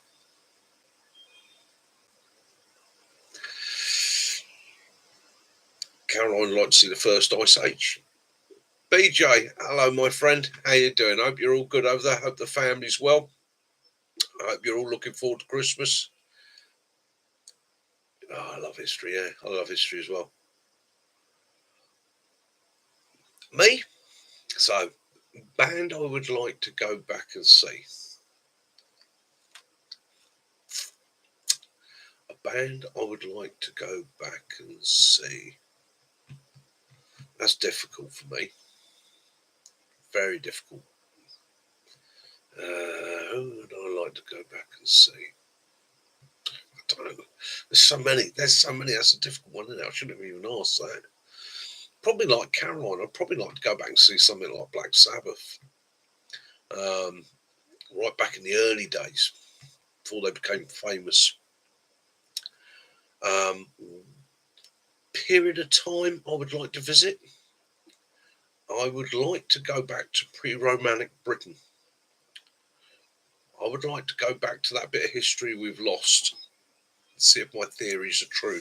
Caroline would like to see the first ice age. BJ, hello, my friend. How you doing? Hope you're all good over there. Hope the family's well. I hope you're all looking forward to Christmas. Oh, I love history. Yeah, I love history as well. Me? So, band I would like to go back and see. A band I would like to go back and see. That's difficult for me. Very difficult. Who would I like to go back and see? I don't know. There's so many. That's a difficult one, isn't it? I shouldn't have even asked that. Probably like Caroline. I'd probably like to go back and see something like Black Sabbath. Right back in the early days, before they became famous. Um, Period of time I would like to visit. I would like to go back to pre-Romantic Britain. I would like to go back to that bit of history we've lost and see if my theories are true.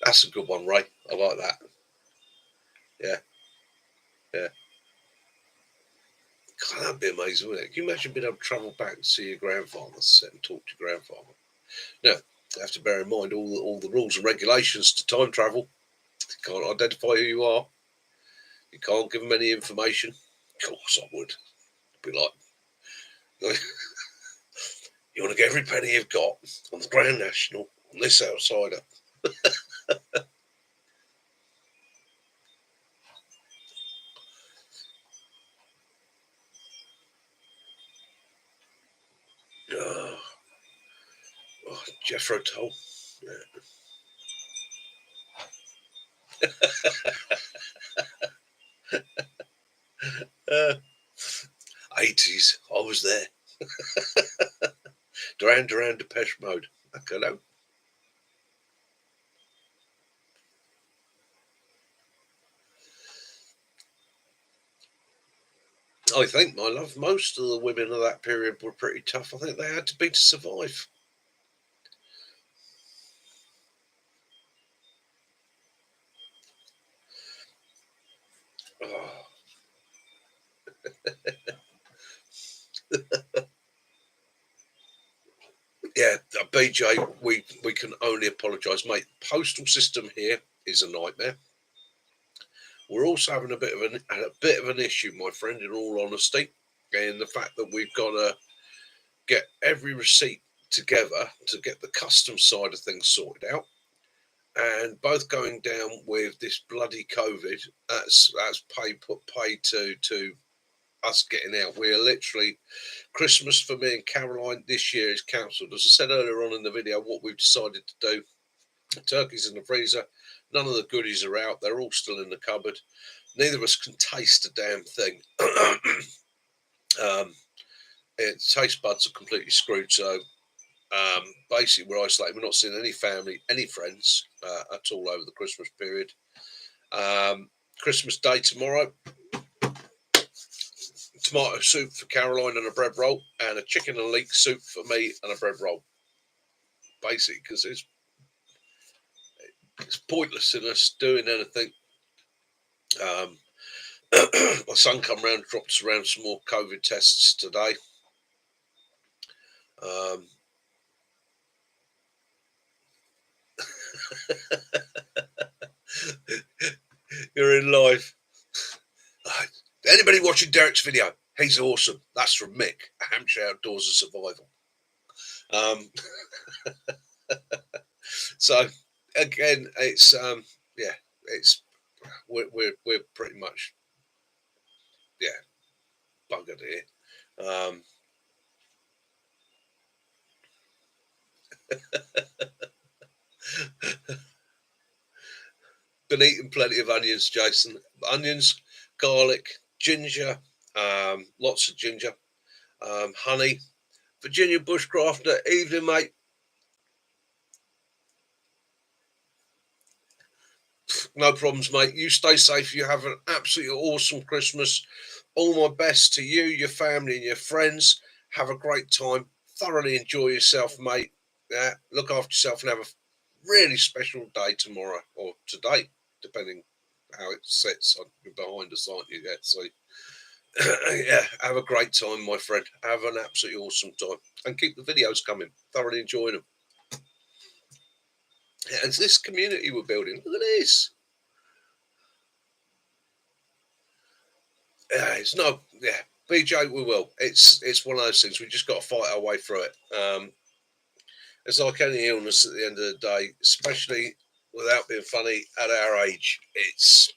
That's a good one, Ray. I like that. Yeah, yeah. God, that'd be amazing, wouldn't it? Can you imagine being able to travel back and see your grandfather, sit and talk to your grandfather? Now, you have to bear in mind all the rules and regulations to time travel. You can't identify who you are. You can't give them any information. Of course, I would. Be like, you want to get every penny you've got on the Grand National on this outsider. Oh, Jethro Tull. Yeah. 80s. I was there. Duran Duran, Depeche Mode. Okay, no. I think, my love, most of the women of that period were pretty tough. I think they had to be to survive. Oh. Yeah, BJ, we can only apologise, mate. Postal system here is a nightmare. We're also having a bit of an issue, my friend. In all honesty, in the fact that we've got to get every receipt together to get the custom side of things sorted out, and both going down with this bloody COVID. That's paid to us getting out. We're literally Christmas for me and Caroline this year is cancelled. As I said earlier on in the video, what we've decided to do: turkey's in the freezer. None of the goodies are out. They're all still in the cupboard. Neither of us can taste a damn thing. Taste buds are completely screwed. So basically, we're isolated. We're not seeing any family, any friends at all over the Christmas period. Christmas Day tomorrow. Tomato soup for Caroline and a bread roll, and a chicken and leek soup for me and a bread roll. Basically, because it's pointless in us doing anything. Um, my son come round, dropped us around some more COVID tests today. Um, you're in life. Anybody watching Derek's video? He's awesome. That's from Mick, Hampshire Outdoors and Survival. Um, so again, it's yeah, it's we're pretty much buggered here. Um, been eating plenty of onions, Jason. Onions, garlic, ginger, lots of ginger, honey. Virginia Bushcrafter, evening, mate. No problems, mate. You stay safe. You have an absolutely awesome Christmas. All my best to you, your family, and your friends. Have a great time. Thoroughly enjoy yourself, mate. Yeah, look after yourself and have a really special day tomorrow or today, depending how it sets. You're behind us, aren't you? Yeah, so yeah, have a great time, my friend. Have an absolutely awesome time, and keep the videos coming. Thoroughly enjoying them. Yeah, and this community we're building. Look at this. Yeah, it's no, yeah, BJ, we will. It's one of those things. We just got to fight our way through it. It's like any illness at the end of the day, especially without being funny at our age. It's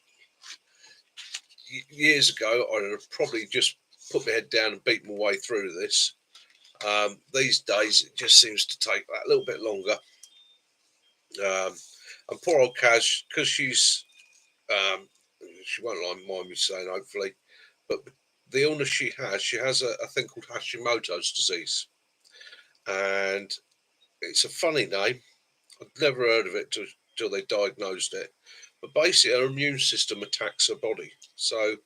years ago. I'd have probably just put my head down and beat my way through this. These days, it just seems to take that little bit longer. Um, and poor old Kaz, because um, she won't mind me saying, hopefully, but the illness she has a thing called Hashimoto's disease, and it's a funny name. I've never heard of it till they diagnosed it. But basically, her immune system attacks her body. So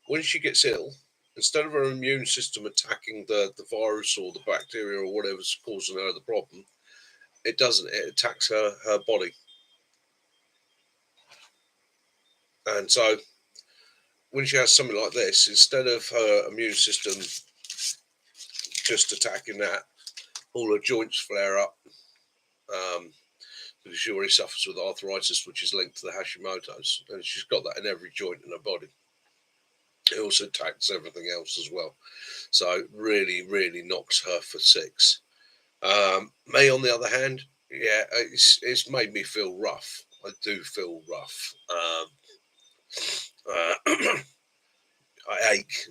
when she gets ill, instead of her immune system attacking the virus or the bacteria or whatever's causing her the problem, it doesn't. It attacks her body. And so when she has something like this, instead of her immune system just attacking that, all her joints flare up. Um, because she already suffers with arthritis, which is linked to the Hashimoto's, and she's got that in every joint in her body. It also attacks everything else as well, so it really knocks her for six. Me, on the other hand, yeah, it's made me feel rough. I do feel rough. I ache.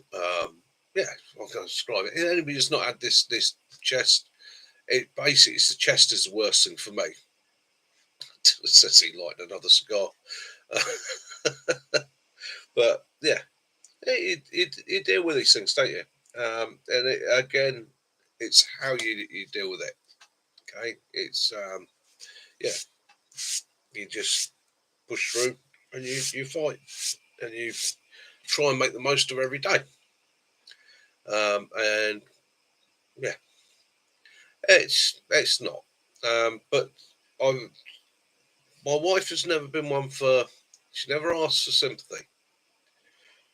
Yeah, I can't describe it. Anybody who's not had this chest, it basically it's the chest is the worst thing for me. Says he lighting another cigar. But yeah, you deal with these things, don't you? And again, it's how you deal with it. Okay, it's yeah, you just push through and you fight and you try and make the most of every day. And yeah, it's not. But I my wife has never been one for. She never asks for sympathy.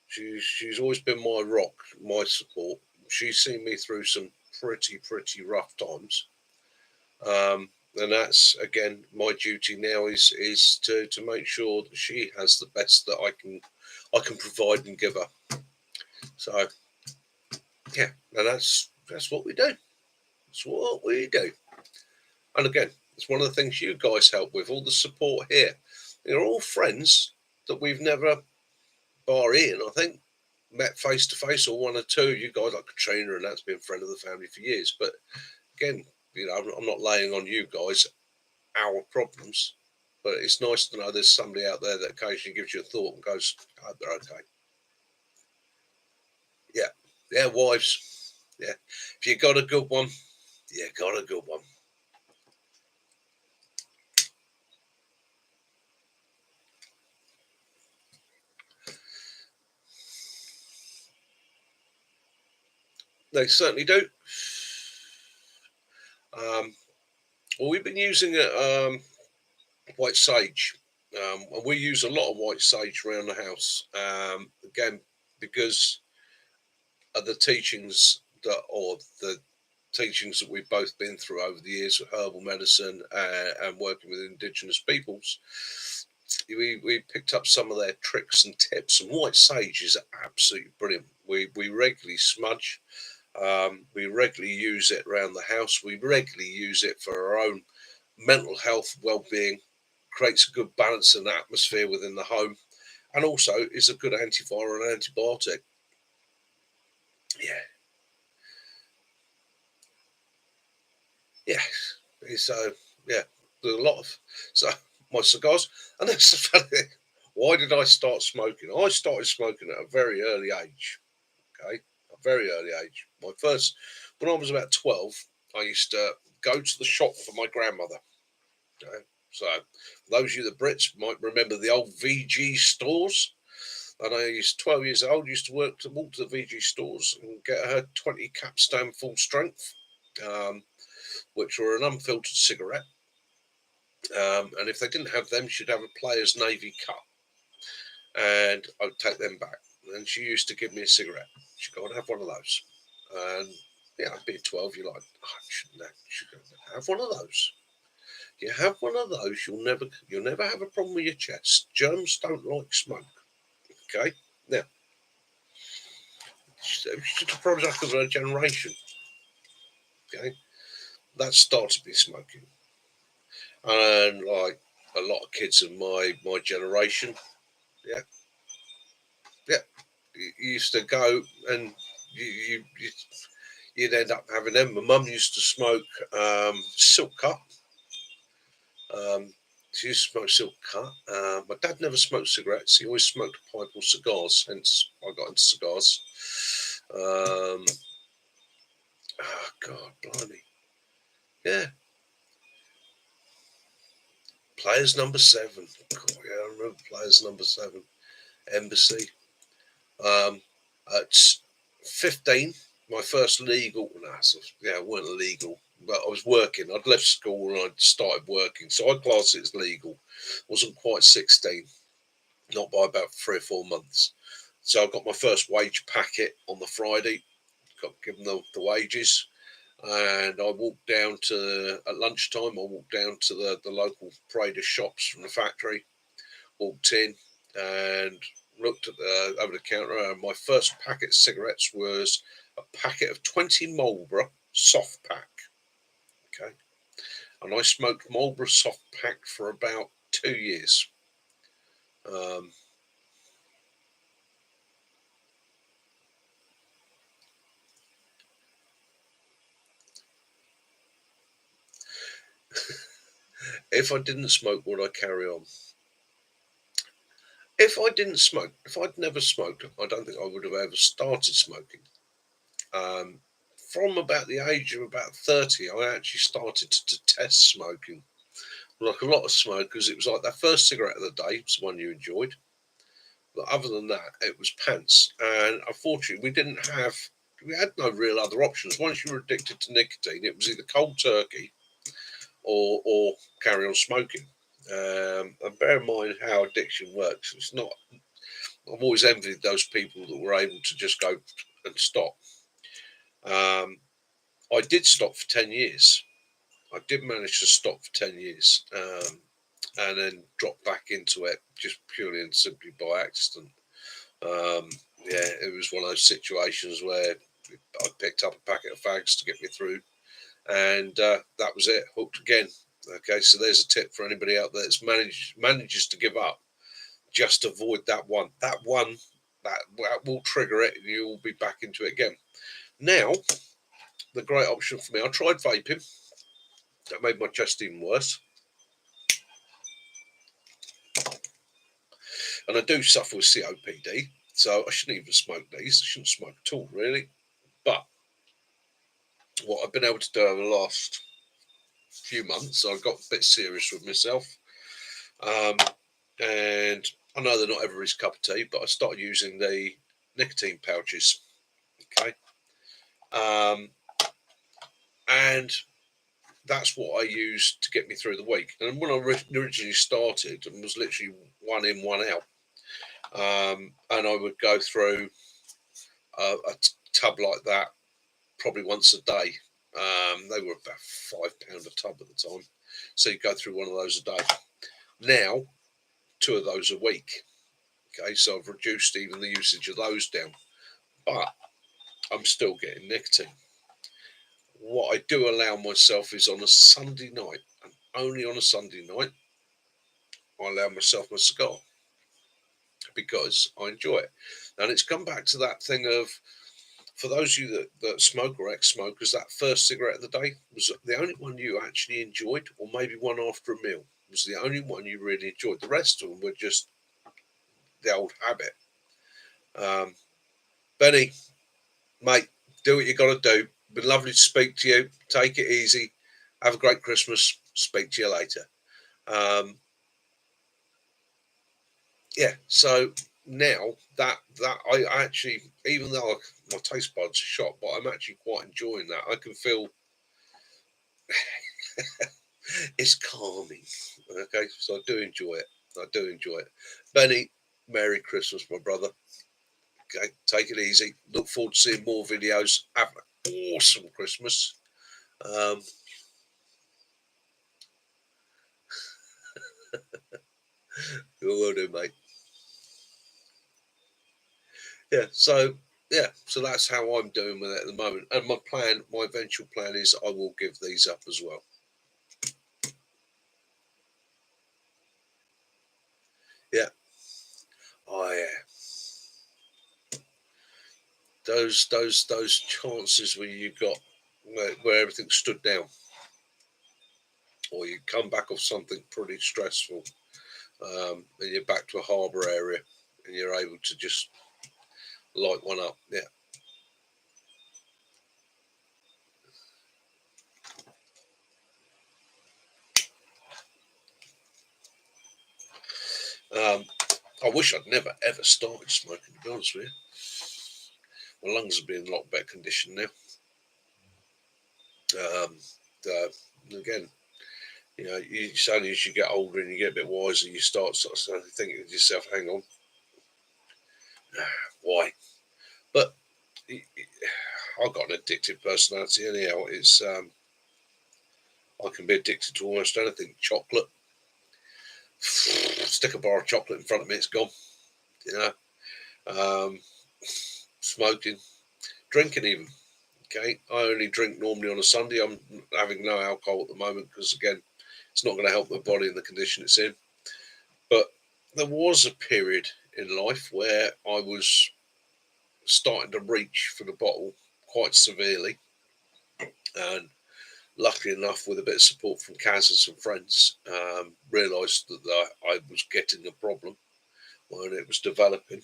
She's always been my rock, my support. She's seen me through some pretty rough times. And that's again my duty now is to make sure that she has the best that I can provide and give her. So yeah, and that's what we do. That's what we do. And again, it's one of the things you guys help with, all the support here. You're all friends that we've never, bar Ian, I think, met face to face, or one or two. You guys like Katrina, and that's been a friend of the family for years. But again, I'm not laying on you guys our problems, but it's nice to know there's somebody out there that occasionally gives you a thought and goes, "Oh, they're okay." Yeah, yeah, wives. Yeah, if you got a good one, you got a good one. They certainly do. Well, we've been using white sage. And we use a lot of white sage around the house. Again, because of the teachings or the teachings that we've both been through over the years with herbal medicine and working with indigenous peoples. We picked up some of their tricks and tips, and white sage is absolutely brilliant. We regularly smudge. We regularly use it around the house. We regularly use it for our own mental health, well-being. Creates a good balance and atmosphere within the home, and also is a good antiviral and antibiotic. Yeah, yeah. So yeah, there's a lot of so my cigars, and that's the funny thing. Why did I start smoking? I started smoking at a very early age. Okay, a very early age. When I was about 12, I used to go to the shop for my grandmother. Okay? So those of you the Brits might remember the old VG stores. And I used 12 years old, used to walk to the VG stores and get her 20 Capstan full strength, um, which were an unfiltered cigarette. And if they didn't have them, she'd have a Player's Navy Cut, and I would take them back. And she used to give me a cigarette. She'd go and have one of those. And yeah, being 12, you're like, oh, shouldn't have one of those. You have one of those, you'll never have a problem with your chest. Germs don't like smoke. Okay, now it's just a product of a generation. Okay, that started me smoking, and like a lot of kids of my generation, yeah, yeah, you used to go and you you'd end up having them. My mum used to smoke silk cut. Um, she used to smoke silk cut. My dad never smoked cigarettes. He always smoked a pipe or cigars. Hence, I got into cigars. Oh God, blimey, yeah. Players number 7. God, yeah, I remember players number 7. Embassy. Um, at 15, my first legal, yeah, it weren't legal, but I was working. I'd left school and I'd started working, so I class it as legal. Wasn't quite 16, not by about 3 or 4 months. So I got my first wage packet on the Friday, got given the wages, and I walked down to, at lunchtime, I walked down to the local Prader shops from the factory, walked in and looked at the over the counter, and my first packet of cigarettes was a packet of 20 Marlboro soft pack. Okay, and I smoked Marlboro soft pack for about 2 years. Um, if I didn't smoke, would I carry on? If I didn't smoke, if I'd never smoked, I don't think I would have ever started smoking. Um, from about the age of about 30, I actually started to detest smoking. Like a lot of smokers, it was like that first cigarette of the day was the one you enjoyed. But other than that, it was pants. And unfortunately, we had no real other options. Once you were addicted to nicotine, it was either cold turkey or carry on smoking. And bear in mind how addiction works. It's not, I've always envied those people that were able to just go and stop. Um, I did stop for 10 years. I did manage to stop for 10 years, and then drop back into it just purely and simply by accident. Yeah, it was one of those situations where I picked up a packet of fags to get me through, and that was it, hooked again. Okay, so there's a tip for anybody out there that's manages to give up. Just avoid that one. That will trigger it, and you will be back into it again. Now, the great option for me, I tried vaping. That made my chest even worse. And I do suffer with COPD, so I shouldn't even smoke these. I shouldn't smoke at all, really. But what I've been able to do over the last few months, I got a bit serious with myself. Um, and I know they're not everybody's cup of tea, but I started using the nicotine pouches. Okay. Um, and that's what I used to get me through the week. And when I originally started, and was literally one in, one out, and I would go through a tub like that probably once a day. They were about £5 a tub at the time, so you go through one of those a day. Now, 2 of those a week. Okay, so I've reduced even the usage of those down, but I'm still getting nicotine. What I do allow myself is on a Sunday night, and only on a Sunday night, I allow myself my cigar because I enjoy it. And it's come back to that thing of, for those of you that smoke or ex-smokers, that first cigarette of the day was the only one you actually enjoyed, or maybe one after a meal was the only one you really enjoyed. The rest of them were just the old habit. Um, Benny, Mate, do what you got to do. Been lovely to speak to you. Take it easy. Have a great Christmas. Speak to you later. Um, yeah. So now that I actually, even though my taste buds are shot, but I'm actually quite enjoying that. I can feel it's calming. Okay, so I do enjoy it. I do enjoy it. Benny, Merry Christmas, my brother. Okay, take it easy. Look forward to seeing more videos. Have an awesome Christmas. Um, you will do, mate. Yeah. So yeah. So that's how I'm doing with it at the moment. And my plan, my eventual plan is I will give these up as well. Yeah. Oh yeah. Those chances where you got where everything stood down, or you come back off something pretty stressful, and you're back to a harbour area, and you're able to just light one up. Yeah. Um, I wish I'd never ever started smoking. To be honest with you, my lungs would be in a lot better condition now. Um, again, you know, it's only as you get older and you get a bit wiser, you start sort of thinking to yourself, "Hang on, why?" But I've got an addictive personality anyhow. It's I can be addicted to almost anything. Chocolate, stick a bar of chocolate in front of me, it's gone. You know, um, smoking, drinking even. Okay, I only drink normally on a Sunday. I'm having no alcohol at the moment because again, it's not going to help my body in the condition it's in. But there was a period in life where I was starting to reach for the bottle quite severely, and luckily enough, with a bit of support from Kaz and some friends, realised that I was getting a problem when it was developing,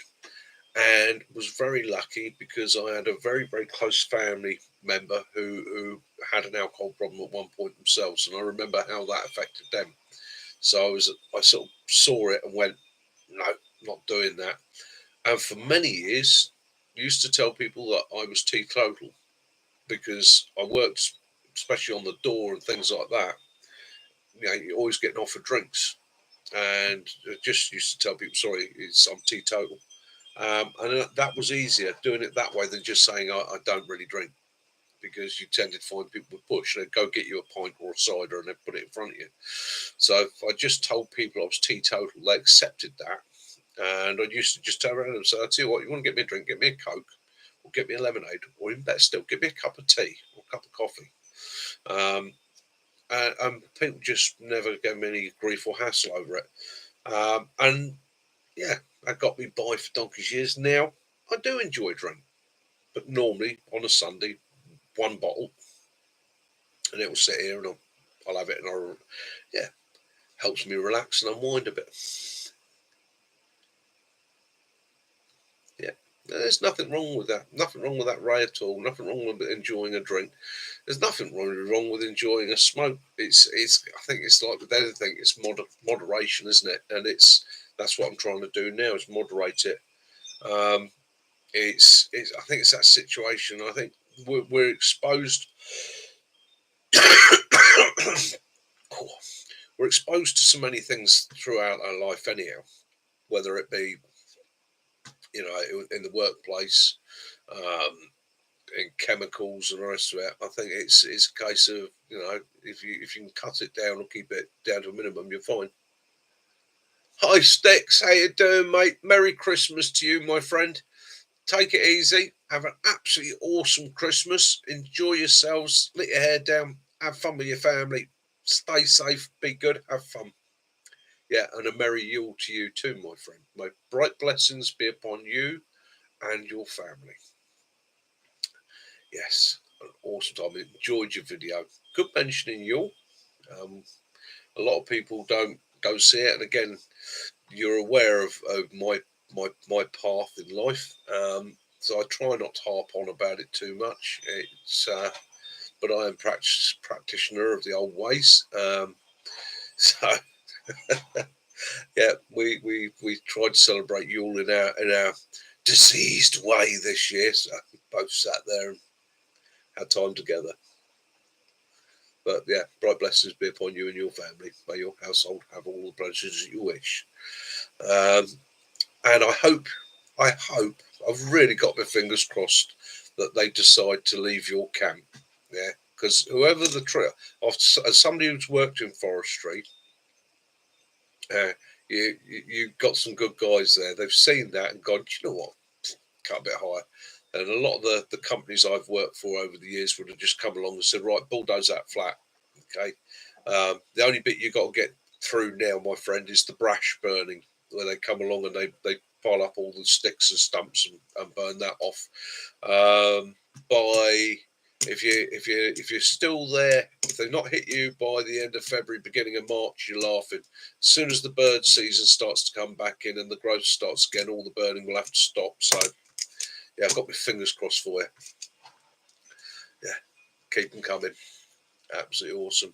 and was very lucky because I had a very close family member who had an alcohol problem at one point themselves, and I remember how that affected them. So I sort of saw it and went, no, not doing that. And for many years, used to tell people that I was teetotal because I worked, especially on the door and things like that. You know, you're always getting offered drinks, and I just used to tell people, sorry, I'm teetotal. And that was easier doing it that way than just saying I don't really drink, because you tended to find people would push. They'd go get you a pint or a cider and they'd put it in front of you. So if I just told people I was teetotal, they accepted that. And I used to just turn around and say, I tell you what, you want to get me a drink, get me a Coke, or get me a lemonade, or even better still, get me a cup of tea or a cup of coffee. Um, and people just never gave me any grief or hassle over it. And yeah, that got me by for donkey's years. Now, I do enjoy drink, but normally on a Sunday, one bottle, and it will sit here and I'll have it, and yeah, helps me relax and unwind a bit. Yeah. There's nothing wrong with that. Nothing wrong with that, Ray, at all. Nothing wrong with enjoying a drink. There's nothing wrong with enjoying a smoke. It's. I think it's like with anything. It's moderation, isn't it? And that's what I'm trying to do now is moderate it. Um, it's. I think it's that situation. I think we're exposed. We're exposed to so many things throughout our life, anyhow. Whether it be, you know, in the workplace, um, in chemicals and the rest of it. I think it's a case of, you know, if you can cut it down or keep it down to a minimum, you're fine. Hi Sticks, how you doing, mate? Merry Christmas to you, my friend. Take it easy. Have an absolutely awesome Christmas. Enjoy yourselves. Let your hair down. Have fun with your family. Stay safe. Be good. Have fun. Yeah, and a merry Yule to you too, my friend. My bright blessings be upon you and your family. Yes, an awesome time. Enjoyed your video. Good mentioning Yule. Um, a lot of people don't go see it, and again, you're aware of my path in life. so I try not to harp on about it too much. But I am practitioner of the old ways. So yeah, we tried to celebrate Yule in our diseased way this year. So both sat there and had time together. But yeah, bright blessings be upon you and your family. May your household have all the pleasures that you wish. Um, and I've really got my fingers crossed that they decide to leave your camp. Yeah, because whoever the as somebody who's worked in forestry, uh, you've got some good guys there. They've seen that and gone, you know what, cut a bit higher. And a lot of the companies I've worked for over the years would have just come along and said, right, bulldoze that flat. Okay. The only bit you got to get through now, my friend, is the brash burning, where they come along and they pile up all the sticks and stumps and burn that off. By if you're still there, if they've not hit you by the end of February, beginning of March, you're laughing. As soon as the bird season starts to come back in and the growth starts again, all the burning will have to stop. So yeah, I've got my fingers crossed for you. Yeah, keep them coming. Absolutely awesome.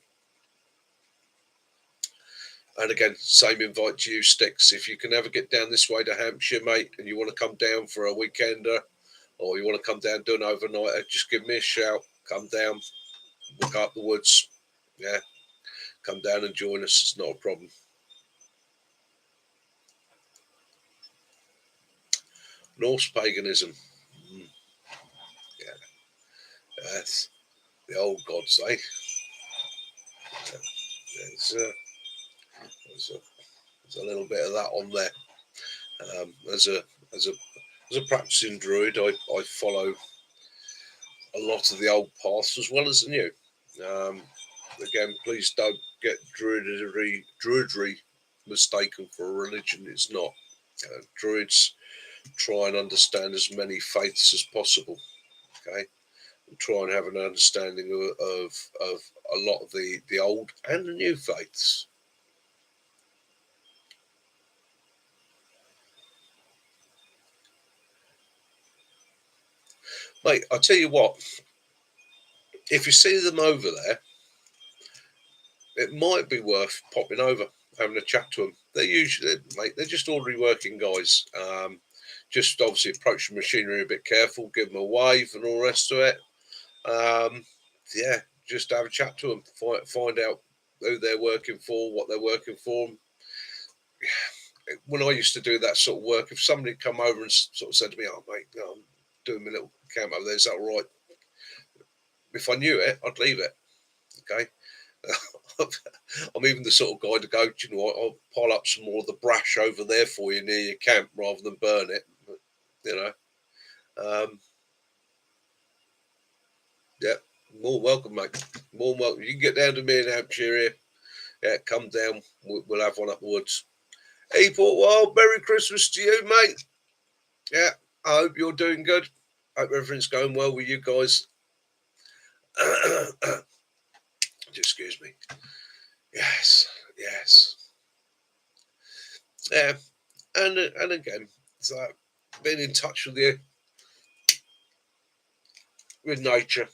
And again, same invite to you, Sticks. If you can ever get down this way to Hampshire, mate, and you want to come down for a weekender, or you want to come down do an overnight, just give me a shout. Come down, look up the woods. Yeah, come down and join us. It's not a problem. Norse paganism. Mm, yeah, that's the old gods, eh? There's, uh, there's, a, there's a little bit of that on there. As a as a as a practicing druid, I follow a lot of the old paths as well as the new. Um, Again, please don't get druidry mistaken for a religion. It's not. Druids try and understand as many faiths as possible. Okay, and try and have an understanding of a lot of the old and the new faiths. Mate, I tell you what, if you see them over there, it might be worth popping over, having a chat to them. They're usually, mate, they're just ordinary working guys. Just obviously approach the machinery a bit careful, give them a wave and all the rest of it. Um, yeah, just have a chat to them, find out who they're working for, what they're working for. When I used to do that sort of work, if somebody come over and sort of said to me, "Oh, mate, no, I'm doing my little camp over there, is that all right?" If I knew it, I'd leave it. Okay. I'm even the sort of guy to go, do you know what, I'll pile up some more of the brash over there for you near your camp rather than burn it. But, you know, um, yeah, more welcome, mate. More welcome. You can get down to me in Hampshire here. Yeah, come down. We'll have one up the woods. Hey, Port Wild, Merry Christmas to you, mate. Yeah, I hope you're doing good. Hope everything's going well with you guys. Excuse me. Yes, yes. Yeah, and again, so being in touch with you, with nature.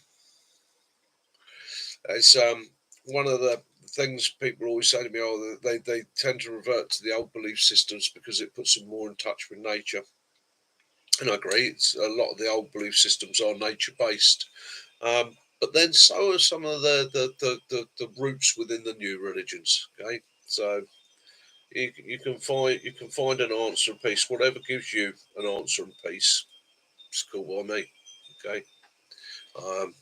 It's one of the things people always say to me, oh, they tend to revert to the old belief systems because it puts them more in touch with nature. And I agree, it's a lot of the old belief systems are nature based. But then so are some of the roots within the new religions. Okay, so you can find an answer and peace, whatever gives you an answer and peace. It's cool by me. Okay, um,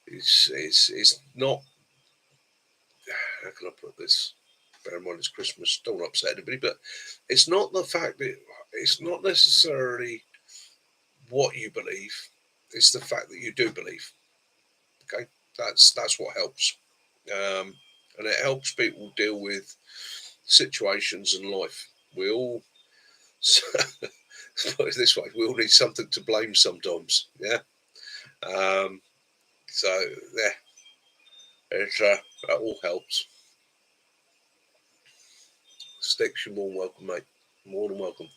it's not, how can I put this? Bear in mind it's Christmas. Don't upset anybody, but it's not the fact that it's not necessarily what you believe. It's the fact that you do believe. Okay, that's what helps, and it helps people deal with situations in life. We all put it this way: we all need something to blame sometimes. Yeah. Um, so yeah, that all helps. Sticks, you're more than welcome, mate. More than welcome.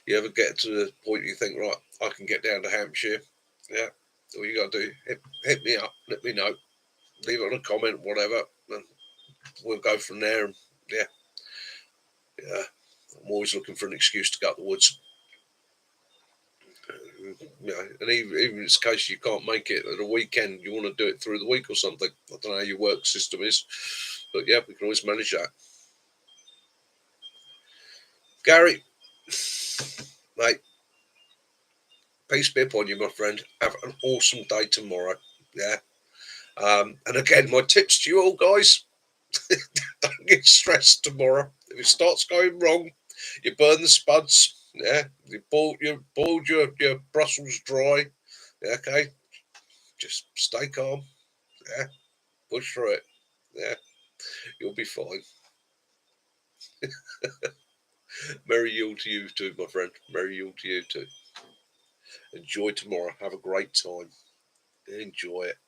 You ever get to the point you think, right, I can get down to Hampshire? Yeah. All you got to do, hit me up, let me know, leave it on a comment, whatever, and we'll go from there. And yeah, yeah. I'm always looking for an excuse to go up the woods. And even in this case you can't make it at a weekend, you want to do it through the week or something. I don't know how your work system is, but yeah, we can always manage that. Gary, mate, peace be upon you, my friend. Have an awesome day tomorrow. Yeah. And again, my tips to you all guys: don't get stressed tomorrow. If it starts going wrong, you burn the spuds. Yeah, you boiled your Brussels dry. Yeah, okay, just stay calm. Yeah, push through it. Yeah, you'll be fine. Merry Yule to you too, my friend. Merry Yule to you too. Enjoy tomorrow. Have a great time. Enjoy it.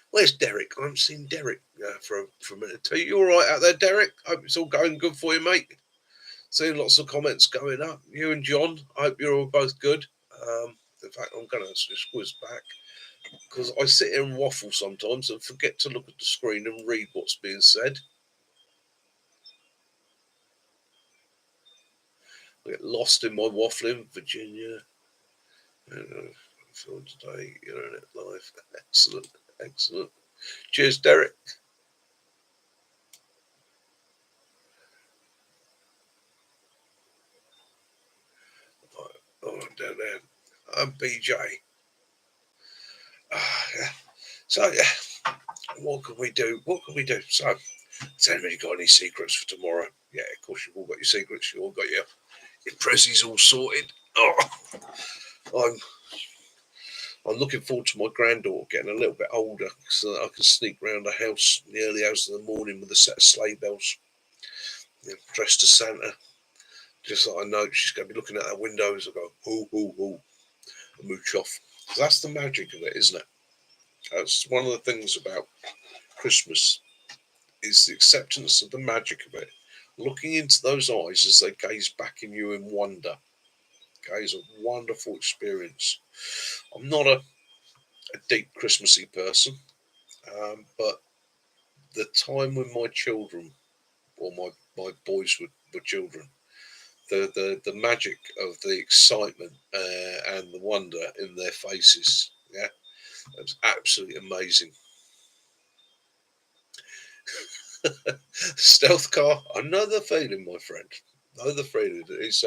Where's Derek? I haven't seen Derek for a minute. Are you all right out there, Derek? Hope it's all going good for you, mate. Seeing lots of comments going up. You and John, I hope you're all both good. In fact, I'm going to squiz back because I sit here and waffle sometimes and forget to look at the screen and read what's being said. I get lost in my waffling. Virginia. Film today, internet live. Excellent, excellent. Cheers, Derek. Oh, down there. I'm BJ. Yeah. So yeah, what can we do? What can we do? So, has anybody got any secrets for tomorrow? Yeah, of course you've all got your secrets. You all got your prezzies all sorted. Oh, I'm I'm looking forward to my granddaughter getting a little bit older so that I can sneak round the house in the early hours of the morning with a set of sleigh bells, dressed as Santa. Just like I know she's going to be looking at her windows and go, hoo, hoo, hoo, and mooch off. That's the magic of it, isn't it? That's one of the things about Christmas is the acceptance of the magic of it. Looking into those eyes as they gaze back in you in wonder. Okay, it's a wonderful experience. I'm not a deep Christmassy person, but the time when my children or my boys were children, the magic of the excitement and the wonder in their faces, yeah, it was absolutely amazing. Stealth car, another feeling, my friend. Another feeling. It's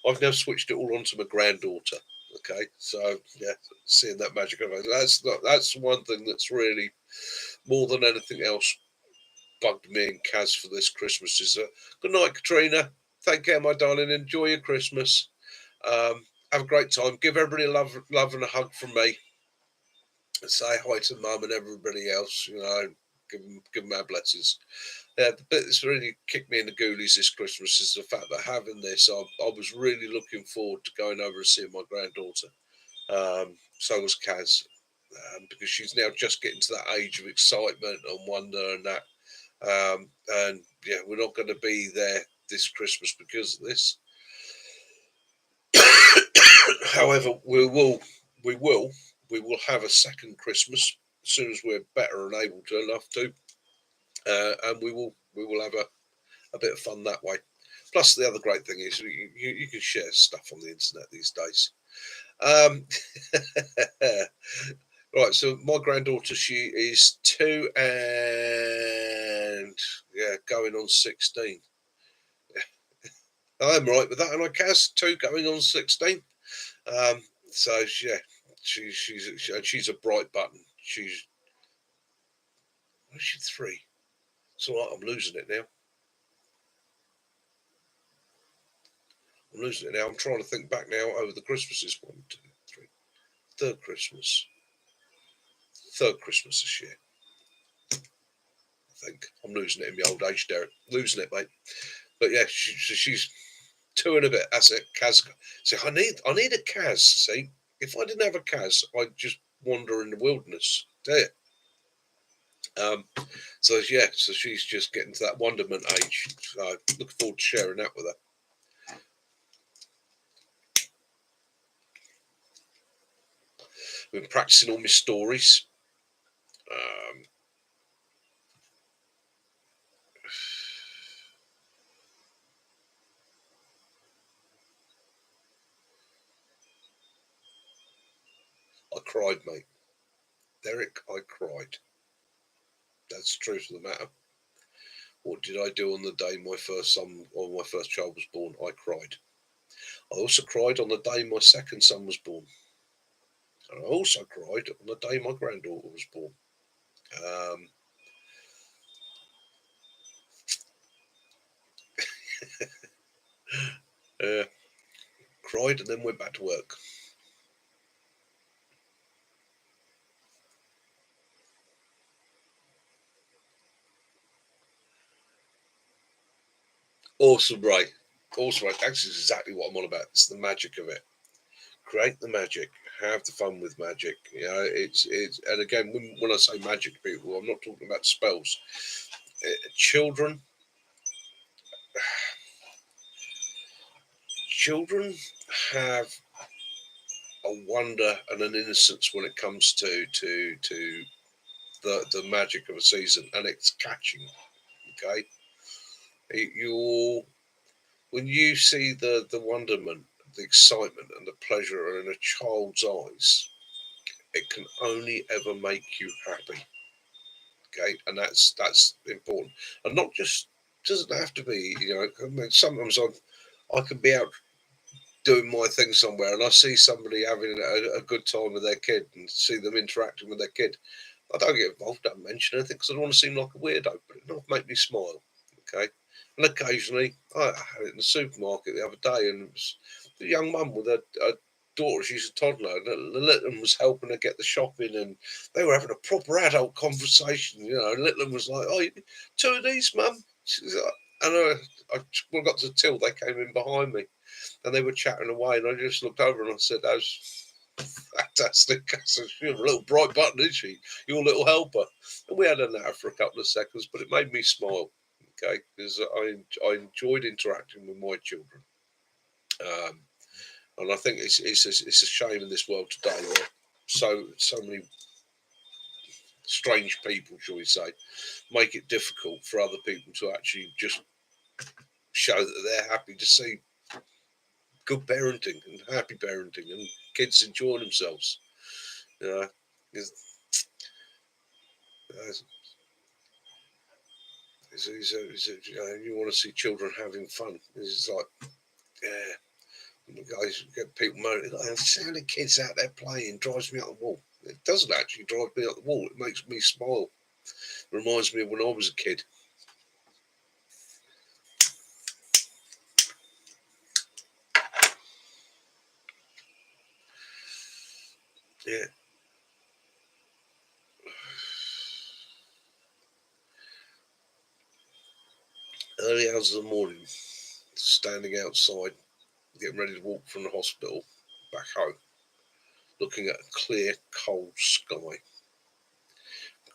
I've now switched it all onto my granddaughter. Okay, so yeah, seeing that magic of it, that's one thing that's really more than anything else bugged me and Kaz for this Christmas. Is good night, Katrina. Take care, my darling. Enjoy your Christmas. Have a great time. Give everybody love and a hug from me. And say hi to Mum and everybody else. Give them our blessings. Yeah, the bit that's really kicked me in the ghoulies this Christmas is the fact that having this, I was really looking forward to going over and seeing my granddaughter. So was Kaz, because she's now just getting to that age of excitement and wonder and that. And yeah, we're not going to be there this Christmas because of this. However, we will have a second Christmas as soon as we're better and able to enough to, and we will have a bit of fun that way. Plus, the other great thing is you can share stuff on the internet these days. Um, right, so my granddaughter, she is 2 and yeah, going on 16. I'm right with that, and I Kaz 2 going on 16. Um, so yeah, she's a bright button. Where's she 3? It's all right. I'm losing it now. I'm losing it now. I'm trying to think back now over the Christmases. 1, 2, 3. Third Christmas. Third Christmas this year. I think I'm losing it in my old age, Derek. Losing it, mate. But yeah, she's 2 and a bit. That's it. Kaz. See, I need a Kaz. See, if I didn't have a Kaz, I'd just wander in the wilderness. There. So yeah, so she's just getting to that wonderment age. So I look forward to sharing that with her. been practicing all my stories. Um, I cried, mate. Derek, I cried. That's the truth of the matter. What did I do on the day my first son or my first child was born? I cried. I also cried on the day my second son was born. And I also cried on the day my granddaughter was born. Um, uh, Cried and then went back to work. Awesome, Ray. Awesome, Ray. That's exactly what I'm on about. It's the magic of it. Create the magic. Have the fun with magic. You know, it's. And again, when I say magic, people, I'm not talking about spells. Children, children have a wonder and an innocence when it comes to the magic of a season, and it's catching. Okay, you when you see the wonderment, the excitement, and the pleasure in a child's eyes, it can only ever make you happy. Okay, and that's important, and not just doesn't have to be. You know, I mean, sometimes I can be out doing my thing somewhere, and I see somebody having a good time with their kid, and see them interacting with their kid. I don't get involved, don't mention anything because I don't want to seem like a weirdo, but it does make me smile. Okay. And occasionally, I had it in the supermarket the other day, and it was a young mum with a daughter, she's a toddler, and the little one was helping her get the shopping, and they were having a proper adult conversation, you know. And little one was like, "Oh, two of these, mum?" She's like, and when I got to the till, they came in behind me, and they were chatting away, and I just looked over and I said, "Those fantastic. She's a little bright button, isn't she? Your little helper." And we had a natter for a couple of seconds, but it made me smile. Okay, because I enjoyed interacting with my children, um, and I think it's a shame in this world today that so many strange people, shall we say, make it difficult for other people to actually just show that they're happy to see good parenting and happy parenting and kids enjoying themselves. You know, uh, you want to see children having fun. It's like, yeah, the guys get people moaning, like, how many kids out there playing drives me up the wall. It doesn't actually drive me up the wall. It makes me smile. It reminds me of when I was a kid. Yeah. Early hours of the morning, standing outside, getting ready to walk from the hospital back home, looking at a clear, cold sky,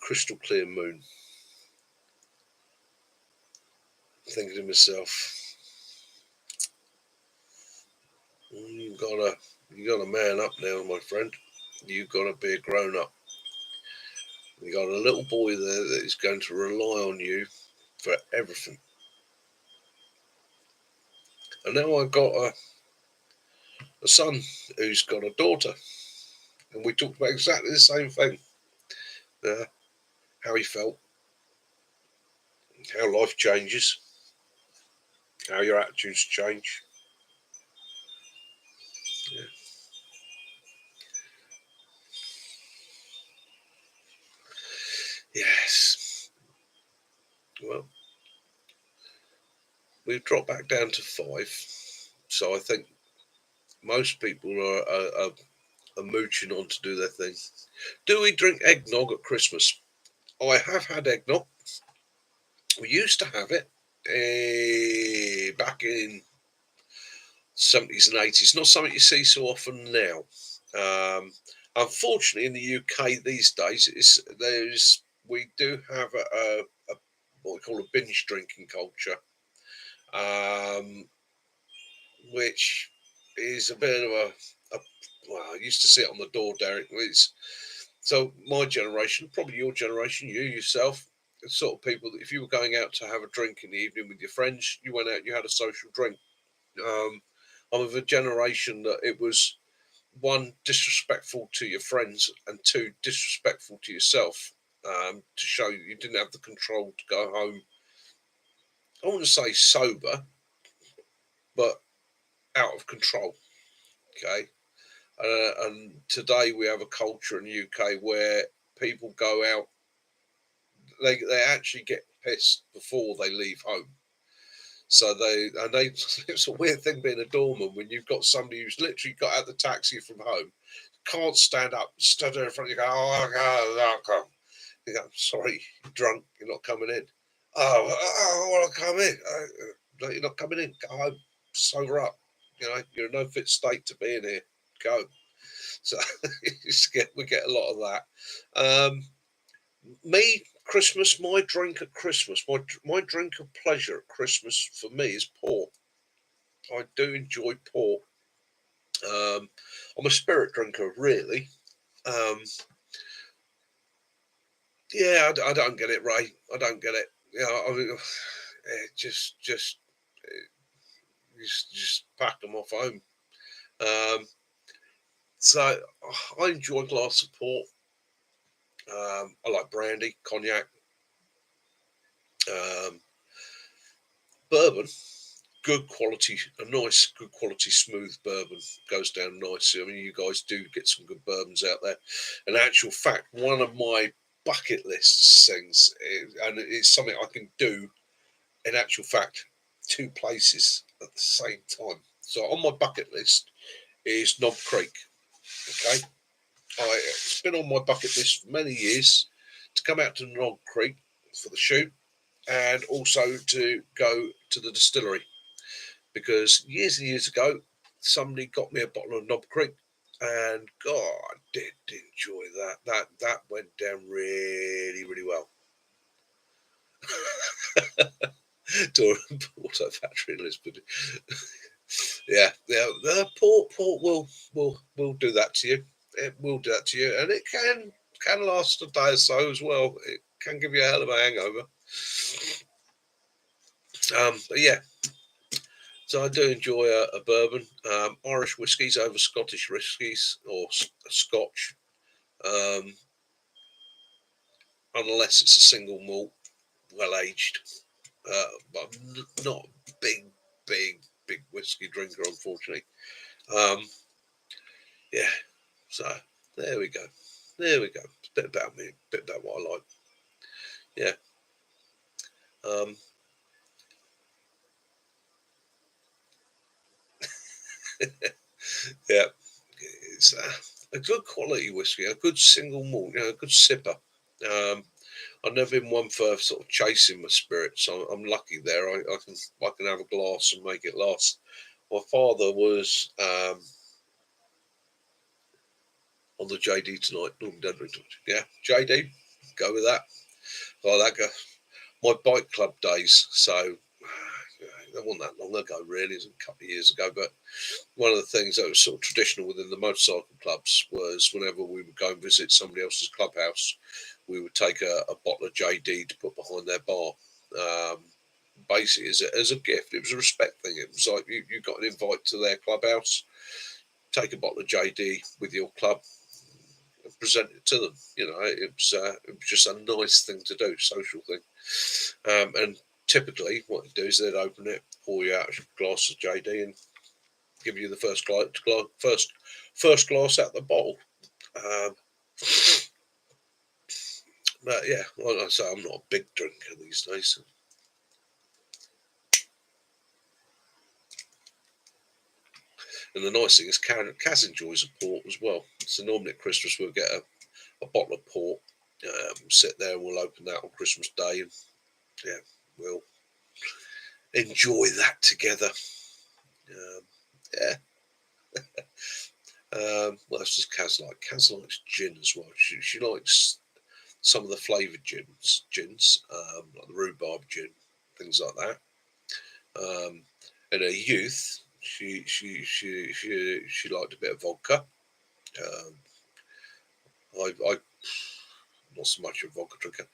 crystal clear moon, thinking to myself, you gotta you gotta man up now, my friend. You gotta be a grown up. You got a little boy there that is going to rely on you for everything. And now I've got a son who's got a daughter, and we talked about exactly the same thing. Uh, how he felt, how life changes, how your attitudes change. Yeah. Yes. Well, we've dropped back down to five, so I think most people are mooching on to do their thing. Do we drink eggnog at Christmas? I have had eggnog. We used to have it back in 70s and 80s. Not something you see so often now. Unfortunately, in the UK these days, we do have a what we call a binge drinking culture, um, which is a bit of a well, I used to see it on the door, Derek. So my generation, probably your generation, you yourself, the sort of people that if you were going out to have a drink in the evening with your friends, you went out, you had a social drink. Um, I'm of a generation that it was one, disrespectful to your friends, and two, disrespectful to yourself, to show you didn't have the control to go home. I want to say sober, but out of control. Okay. And today we have a culture in the UK where people go out, they actually get pissed before they leave home. So it's a weird thing being a doorman when you've got somebody who's literally got out the taxi from home, can't stand up, stood there in front of you, go, oh, God, you go, sorry, you're drunk, you're not coming in. Oh, I want to come in. No, you're not coming in. Go home, sober up. You're in no fit state to be in here. Go. So we get a lot of that. Me, Christmas, my drink at Christmas, my drink of pleasure at Christmas for me is port. I do enjoy port. I'm a spirit drinker, really. Um, yeah, I don't get it, Ray. I don't get it. I mean, just just pack them off home. Um, so I enjoy a glass of port. I like brandy, cognac, um, bourbon. Good quality, a nice, good quality, smooth bourbon goes down nice. I mean, you guys do get some good bourbons out there. In actual fact, one of my bucket lists things, and it's something I can do. In actual fact, two places at the same time. So on my bucket list is Knob Creek. Okay, it's been on my bucket list for many years to come out to Knob Creek for the shoot, and also to go to the distillery because years and years ago, somebody got me a bottle of Knob Creek, and God, I did enjoy that. That went down really, really well. To a auto factory in Lisbon. Yeah, port will do that to you. It will do that to you, and it can last a day or so as well. It can give you a hell of a hangover. But yeah, so I do enjoy a bourbon. Irish whiskies over Scottish whiskies or Scotch, um, unless it's a single malt, well aged. But I'm not a big whiskey drinker, unfortunately. Um, yeah, so there we go. There we go. It's a bit about me, a bit about what I like. Yeah. Um, yeah. It's a good quality whiskey, a good single malt, a good sipper. I've never been one for sort of chasing my spirits. I'm lucky there. I can have a glass and make it last. My father was on the JD tonight. Norman Dedrick. Yeah, JD, go with that. Oh, that go. My bike club days. So that wasn't that long ago, really. It was a couple of years ago. But one of the things that was sort of traditional within the motorcycle clubs was whenever we would go and visit somebody else's clubhouse, we would take a bottle of JD to put behind their bar. Um, Basically, as a gift, it was a respect thing. It was like you got an invite to their clubhouse, take a bottle of JD with your club, and present it to them. It was just a nice thing to do, social thing. And typically, what they do is they'd open it, pour you out a glass of JD, and give you the first glass out the bottle. Um, but yeah, like I say, I'm not a big drinker these days. And the nice thing is, Kaz enjoys a port as well. So normally at Christmas we'll get a bottle of port, sit there and we'll open that on Christmas Day, and yeah, we'll enjoy that together. Um, yeah. What else does Kaz like? Kaz likes gin as well. She likes some of the flavoured gins, like the rhubarb gin, things like that. In her youth, she liked a bit of vodka. Um, I'm not so much a vodka drinker.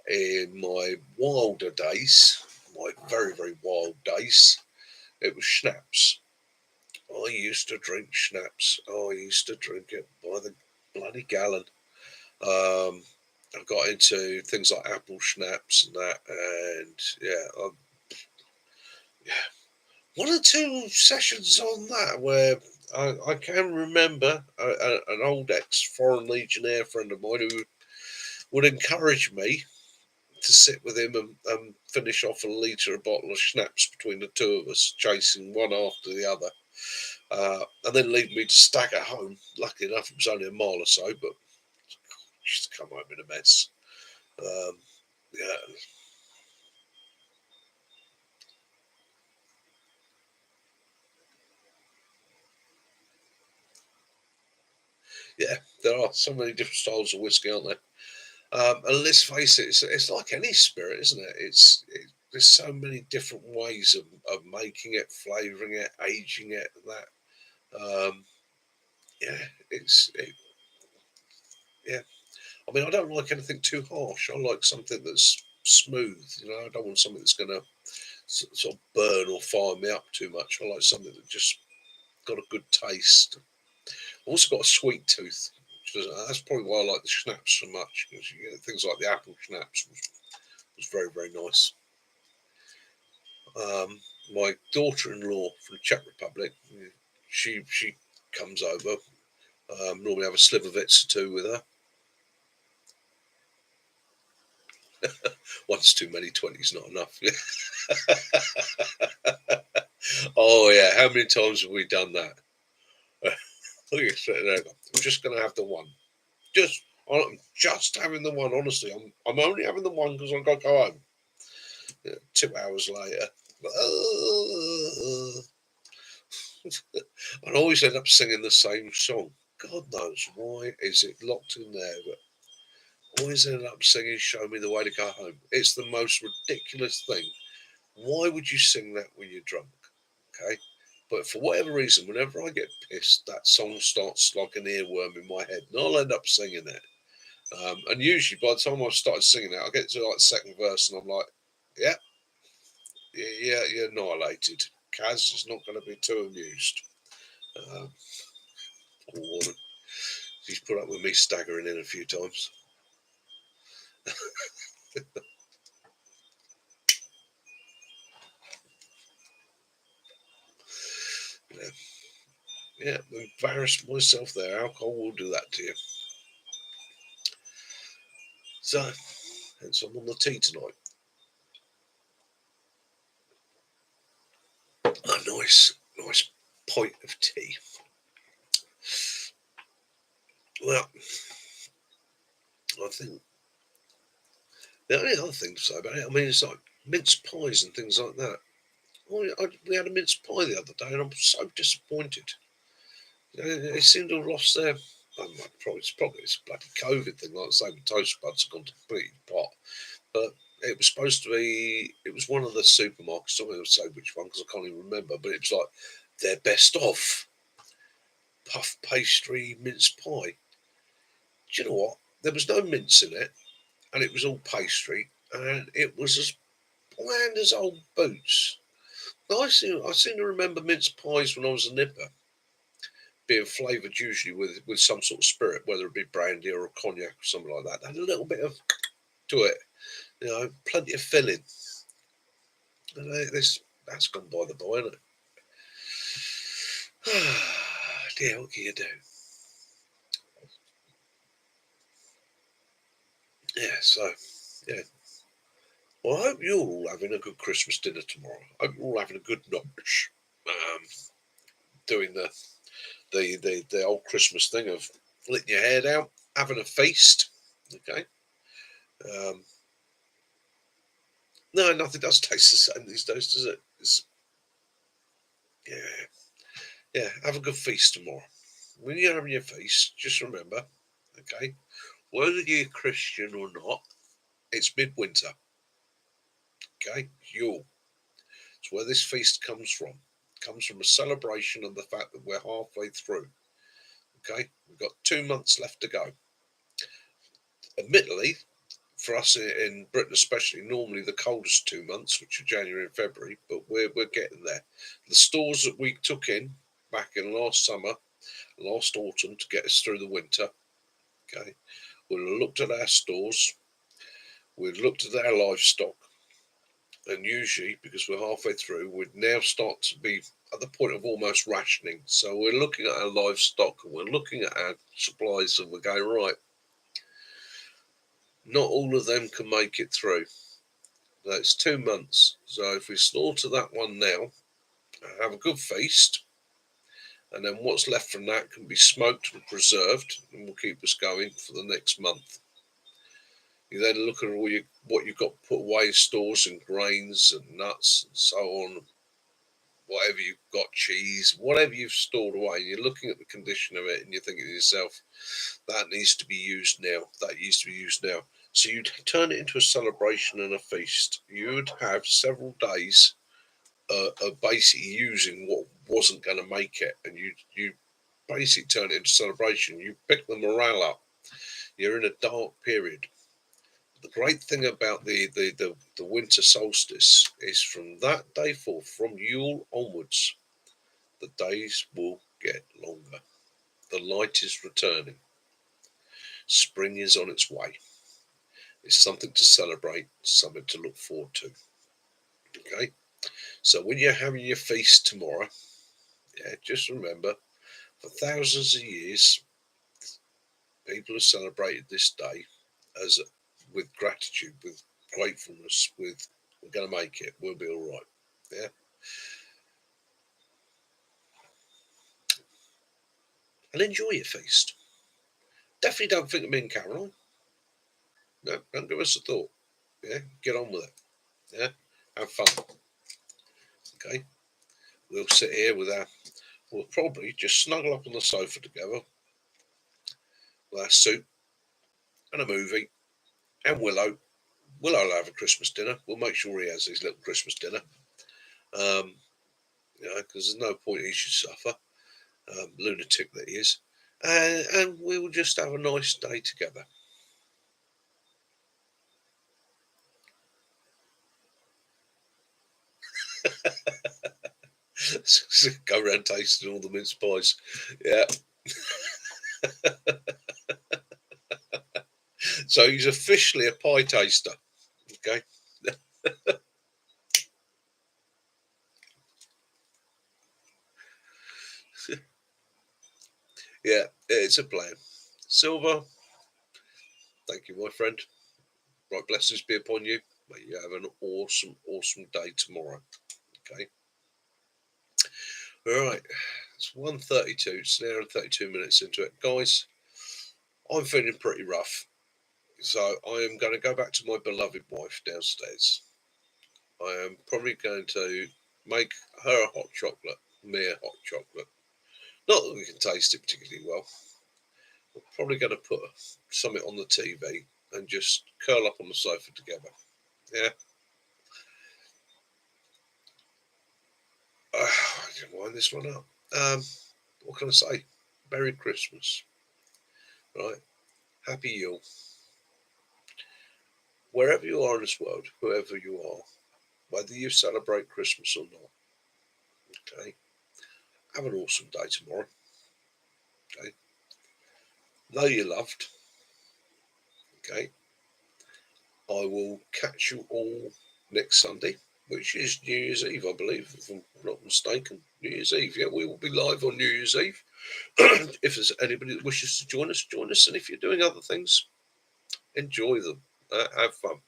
In my wilder days, my very, very wild days, it was schnapps. I used to drink schnapps. Oh, I used to drink it by the bloody gallon. Um, I got into things like apple schnapps and that, and yeah, yeah, one or two sessions on that where I can remember an old ex-foreign legionnaire friend of mine who would encourage me to sit with him and finish off a litre, a bottle of schnapps between the two of us, chasing one after the other, and then leave me to stagger home. Lucky enough, it was only a mile or so, but I used to come home in a mess. Um, yeah, yeah, there are so many different styles of whiskey, aren't there? And let's face it, it's like any spirit, isn't it? There's so many different ways of making it, flavouring it, aging it, and that. Yeah, yeah. I mean, I don't like anything too harsh. I like something that's smooth. I don't want something that's going to sort of burn or fire me up too much. I like something that just got a good taste. I've also got a sweet tooth. That's probably why I like the schnapps so much. Because you get things like the apple schnapps was very, very nice. Um, my daughter-in-law from the Czech Republic, she comes over. Normally have a Slivovitz or two with her. Once too many, 20's not enough. Oh yeah, how many times have we done that? Look at sitting there. I'm just going to have the one. I'm just having the one. Honestly, I'm only having the one because I've got to go home. 2 hours later, I always end up singing the same song. God knows why is it locked in there, but I always end up singing "Show Me the Way to Go Home." It's the most ridiculous thing. Why would you sing that when you're drunk? Okay, but for whatever reason, whenever I get pissed, that song starts like an earworm in my head, and I'll end up singing it. And usually, by the time I've started singing it, I get to like the second verse, and I'm like, "Yeah, yeah, you're annihilated." Kaz is not going to be too amused. Um, or he's put up with me staggering in a few times. Yeah, yeah, embarrassed myself there. Alcohol will do that to you. So, hence I'm on the tea tonight. A nice pint of tea. Well, I think the only other thing to say about it, I mean, it's like mince pies and things like that. We had a mince pie the other day, and I'm so disappointed. They seem to have lost their. Probably it's a bloody COVID thing, like I say, with toast buds have gone to complete pot. But it was supposed to be. It was one of the supermarkets. I'm not going to say which one because I can't even remember. But it was like their best of puff pastry mince pie. Do you know what? There was no mince in it, and it was all pastry, and it was as bland as old boots. I seem to remember mince pies when I was a nipper being flavoured usually with some sort of spirit, whether it be brandy or a cognac or something like that. They had a little bit of to it, plenty of filling. And that's gone by the boy, isn't it? Dear, what can you do? Yeah, so yeah. Well, I hope you're all having a good Christmas dinner tomorrow. I hope you're all having a good lunch. Doing the old Christmas thing of letting your hair down, having a feast. Okay. Um, no, nothing does taste the same these days, does it? Yeah, yeah. Have a good feast tomorrow. When you're having your feast, just remember, okay, whether you're Christian or not, it's midwinter. Okay, Yule. It's where this feast comes from. It comes from a celebration of the fact that we're halfway through. Okay, we've got 2 months left to go. Admittedly, for us in Britain especially, normally the coldest 2 months, which are January and February, but we're getting there. The stores that we took in back in last summer, last autumn to get us through the winter, okay, we looked at our stores, we looked at our livestock, and usually because we're halfway through, we'd now start to be at the point of almost rationing. So we're looking at our livestock and we're looking at our supplies, and we're going, right, not all of them can make it through. That's 2 months. So if we slaughter that one now, have a good feast, and then what's left from that can be smoked and preserved, and will keep us going for the next month. You then look at what you've got put away in stores and grains and nuts and so on, whatever you've got, cheese, whatever you've stored away, and you're looking at the condition of it and you're thinking to yourself, that needs to be used now, that needs to be used now. So you'd turn it into a celebration and a feast. You would have several days of basically using what wasn't going to make it, and you basically turn it into celebration. You pick the morale up. You're in a dark period. The great thing about the winter solstice is from that day forth, from Yule onwards, the days will get longer. The light is returning. Spring is on its way. It's something to celebrate, something to look forward to. Okay? So when you're having your feast tomorrow, yeah, just remember, for thousands of years, people have celebrated this day as with gratitude, with gratefulness, with we're going to make it, we'll be all right. Yeah? And enjoy your feast. Definitely don't think of me and Caroline. No, don't give us a thought. Yeah, get on with it. Yeah, have fun. Okay, we'll sit here with we'll probably just snuggle up on the sofa together with our soup and a movie and Willow. Willow will have a Christmas dinner. We'll make sure he has his little Christmas dinner. Um, because there's no point he should suffer. Lunatic that he is. And we will just have a nice day together. Go around tasting all the mince pies. Yeah. So he's officially a pie taster. Okay. Yeah, it's a plan. Silver, thank you, my friend. Right, blessings be upon you. May you have an awesome, awesome day tomorrow. Okay. All right. It's 1:32. It's an hour and 32 minutes into it. Guys, I'm feeling pretty rough. So I am going to go back to my beloved wife downstairs. I am probably going to make her a hot chocolate, me a hot chocolate. Not that we can taste it particularly well. We're probably going to put something on the TV and just curl up on the sofa together. Yeah. I can wind this one up. What can I say? Merry Christmas. Right. Happy Yule. Wherever you are in this world, whoever you are, whether you celebrate Christmas or not, okay, have an awesome day tomorrow. Okay. Know you're loved. Okay. I will catch you all next Sunday, which is New Year's Eve, I believe, if I'm not mistaken. New Year's Eve. Yeah, we will be live on New Year's Eve. If there's anybody that wishes to join us, join us. And if you're doing other things, enjoy them. Have fun.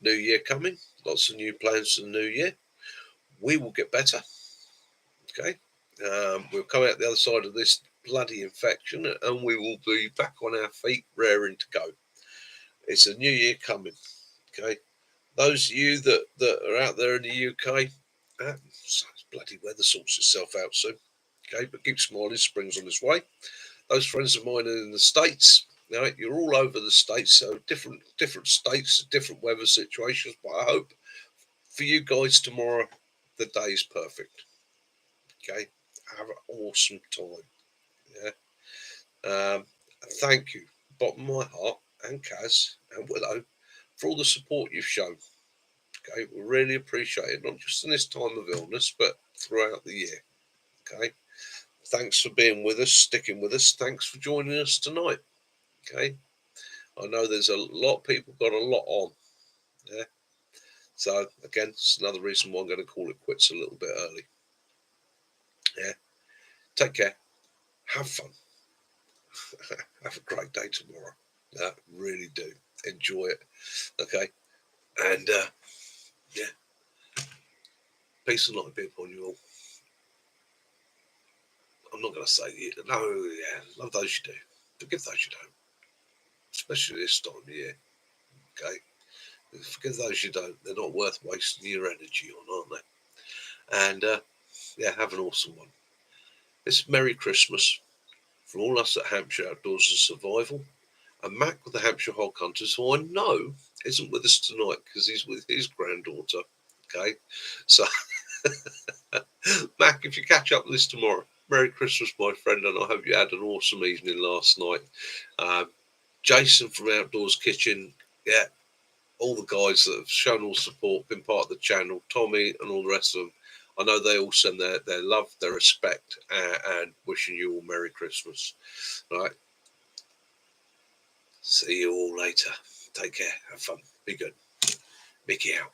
New year coming. Lots of new plans for the new year. We will get better. Okay. We'll come out the other side of this bloody infection and we will be back on our feet, raring to go. It's a new year coming. Okay. Those of you that are out there in the UK, bloody weather sorts itself out soon. Okay. But keep smiling. Spring's on its way. Those friends of mine are in the States. You're all over the States, so different states, different weather situations. But I hope for you guys tomorrow, the day is perfect. Okay, have an awesome time. Yeah, Um, Thank you, bottom of my heart, and Kaz and Willow, for all the support you've shown. Okay, we really appreciate it, not just in this time of illness, but throughout the year. Okay, thanks for being with us, sticking with us. Thanks for joining us tonight. Okay, I know there's a lot of people got a lot on. Yeah, so again, it's another reason why I'm going to call it quits a little bit early. Yeah, take care, have fun, have a great day tomorrow. Really do enjoy it. Okay, and yeah, peace and light be upon you all. I'm not going to say it. No, yeah, love those you do, forgive those you don't, especially this time of year. Okay, forgive those you don't. They're not worth wasting your energy on, aren't they? And yeah, have an awesome one. It's Merry Christmas from all us at Hampshire Outdoors and Survival. And Mac with the Hampshire Hog Hunters, who I know isn't with us tonight because he's with his granddaughter. Okay, so Mac, if you catch up with us tomorrow, Merry Christmas, my friend, and I hope you had an awesome evening last night. Jason from Outdoors Kitchen, yeah, all the guys that have shown all support, been part of the channel, Tommy and all the rest of them. I know they all send their love, their respect, and wishing you all Merry Christmas. All right. See you all later. Take care. Have fun. Be good. Mickey out.